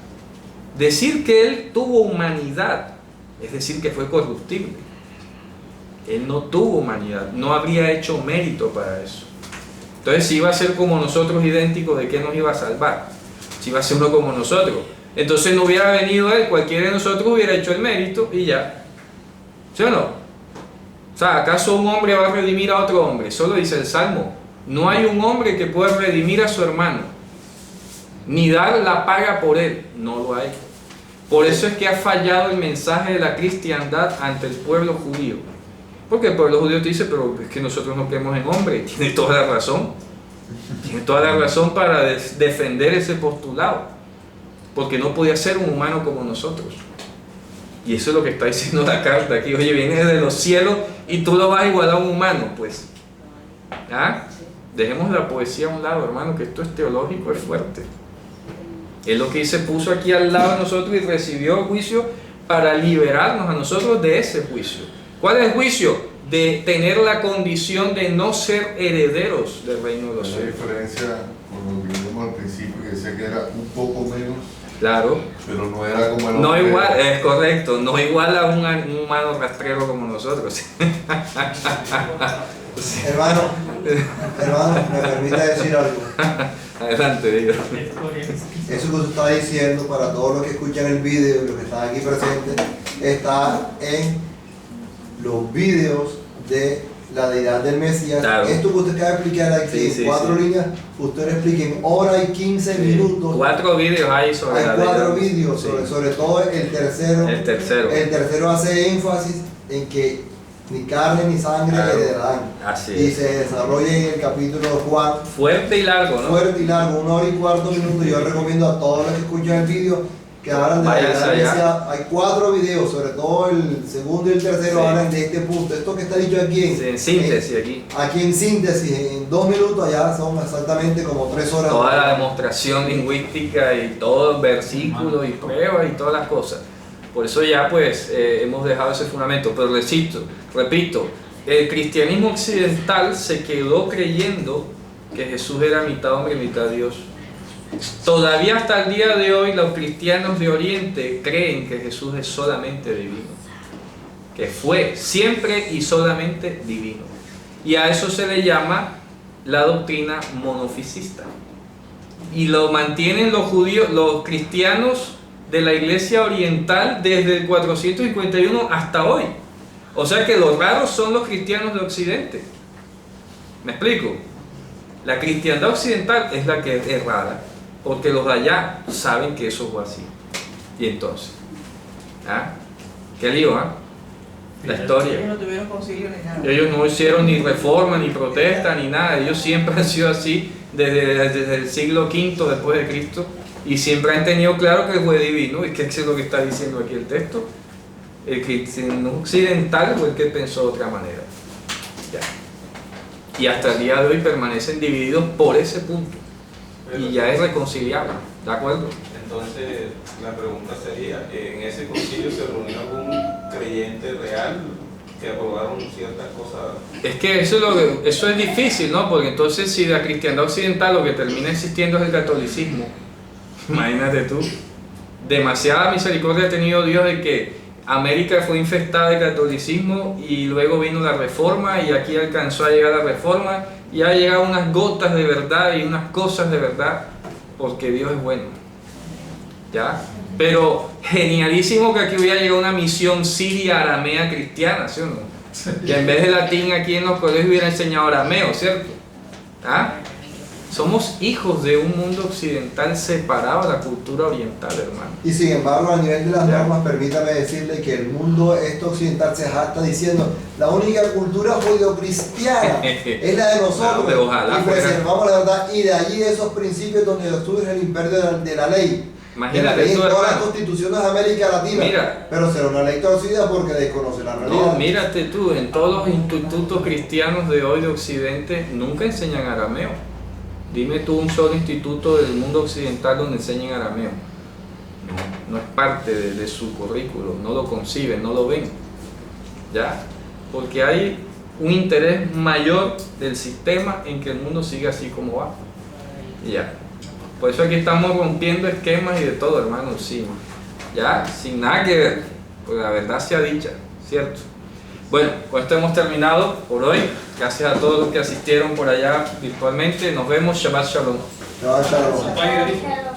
Decir que él tuvo humanidad, es decir que fue corruptible. Él no tuvo humanidad, no habría hecho mérito para eso. Entonces, si iba a ser como nosotros idénticos, ¿de qué nos iba a salvar? Si iba a ser uno como nosotros, entonces no hubiera venido él, cualquiera de nosotros hubiera hecho el mérito y ya. ¿Sí o no? O sea, ¿acaso un hombre va a redimir a otro hombre? Solo dice el Salmo, no hay un hombre que pueda redimir a su hermano, ni dar la paga por él, no lo hay. Por eso es que ha fallado el mensaje de la cristiandad ante el pueblo judío. Porque el pueblo judío te dice, pero es que nosotros no creemos en hombre. Tiene toda la razón. Tiene toda la razón para defender ese postulado. Porque no podía ser un humano como nosotros. Y eso es lo que está diciendo la carta aquí. Oye, vienes de los cielos y tú lo vas a igualar a un humano. Pues, ¿ah? Dejemos la poesía a un lado, hermano, que esto es teológico, es fuerte. Es lo que se puso aquí al lado de nosotros y recibió juicio para liberarnos a nosotros de ese juicio. ¿Cuál es el juicio? De tener la condición de no ser herederos del reino de los La cielos. diferencia con lo que vimos al principio, que decía que era un poco menos, Claro. pero no era como el No hombre. igual, es correcto, no igual a un humano rastrero como nosotros. Hermano, me permite decir algo. Adelante, digo. Eso que usted está diciendo, para todos los que escuchan el video y los que están aquí presentes, está en los videos de la deidad del Mesías. Claro. Esto que usted acaba de explicar aquí Sí, sí, en 4 sí. líneas, usted lo explica en hora y 15 minutos. 4 vídeos hay sobre la Hay 4 deidad. vídeos, Sí. sobre todo el tercero. El tercero. El tercero hace énfasis en que ni carne ni sangre Claro. heredarán. Así Y es. se desarrolla en el capítulo de Juan, Fuerte y largo, ¿no? fuerte y largo, 1 hora y cuarto minuto. Yo recomiendo a todos los que escuchan el vídeo que hablan de la Váyanse allá. iglesia. Hay 4 videos, sobre todo el segundo y el tercero Sí. hablan de este punto. Esto que está dicho aquí En síntesis aquí. aquí en síntesis, en 2 minutos, allá son exactamente como 3 horas. Toda la demostración lingüística y todo, versículos y pruebas y todas las cosas. Por eso ya pues hemos dejado ese fundamento. Pero repito, el cristianismo occidental se quedó creyendo que Jesús era mitad hombre y mitad Dios. Todavía hasta el día de hoy los cristianos de Oriente creen que Jesús es solamente divino, que fue siempre y solamente divino. Y a eso se le llama la doctrina monofisista. Y lo mantienen los judíos, los cristianos de la iglesia oriental desde el 451 hasta hoy. O sea que los raros son los cristianos de Occidente. ¿Me explico? La cristiandad occidental es la que es rara, porque los de allá saben que eso fue así. Y entonces, ¿ah? ¿Qué lío, ah? La historia. Ellos no tuvieron concilio ni nada. Ellos no hicieron ni reforma, ni protesta, ni nada. Ellos siempre han sido así desde el siglo V después de Cristo. Y siempre han tenido claro que fue divino. ¿Y qué es lo que está diciendo aquí el texto? El cristianismo occidental fue el que pensó de otra manera. Ya. Y hasta el día de hoy permanecen divididos por ese punto. Y ya es reconciliable. ¿De acuerdo? Entonces, la pregunta sería, ¿en ese concilio se reunió algún creyente real que aprobaron ciertas cosas? Es que eso es difícil, ¿no? Porque entonces si la cristiandad occidental lo que termina existiendo es el catolicismo, imagínate tú, demasiada misericordia ha tenido Dios de que América fue infestada de catolicismo y luego vino la reforma y aquí alcanzó a llegar la reforma y ha llegado unas gotas de verdad y unas cosas de verdad porque Dios es bueno. ¿Ya? Pero genialísimo que aquí hubiera llegado una misión siria aramea cristiana, ¿sí o no? Que en vez de latín aquí en los colegios hubiera enseñado arameo, ¿cierto? ¿Ah? Somos hijos de un mundo occidental separado de la cultura oriental, hermano. Y sin embargo, a nivel de las Ya. normas, permítame decirle que el mundo occidental se jacta diciendo la única cultura judeocristiana es la de nosotros. Claro, ojalá y fuera. preservamos la verdad. Y de allí de esos principios donde surge el imperio de la ley. Imagínate de la ley tú, en todas las hermano. constituciones de América Latina. Mira. Pero será una ley torcida porque desconoce la realidad. No, mírate tú, en todos los institutos cristianos de hoy de Occidente nunca enseñan arameo. Dime tú un solo instituto del mundo occidental donde enseñen arameo. No es parte de su currículo, no lo conciben, no lo ven. ¿Ya? Porque hay un interés mayor del sistema en que el mundo siga así como va. Ya. Por eso aquí estamos rompiendo esquemas y de todo, hermano, sí. Ya, sin nada que ver, pues la verdad sea dicha, ¿cierto? Bueno, con esto hemos terminado por hoy. Gracias a todos los que asistieron por allá virtualmente. Nos vemos. Shabbat Shalom. Shabbat Shalom. Shabbat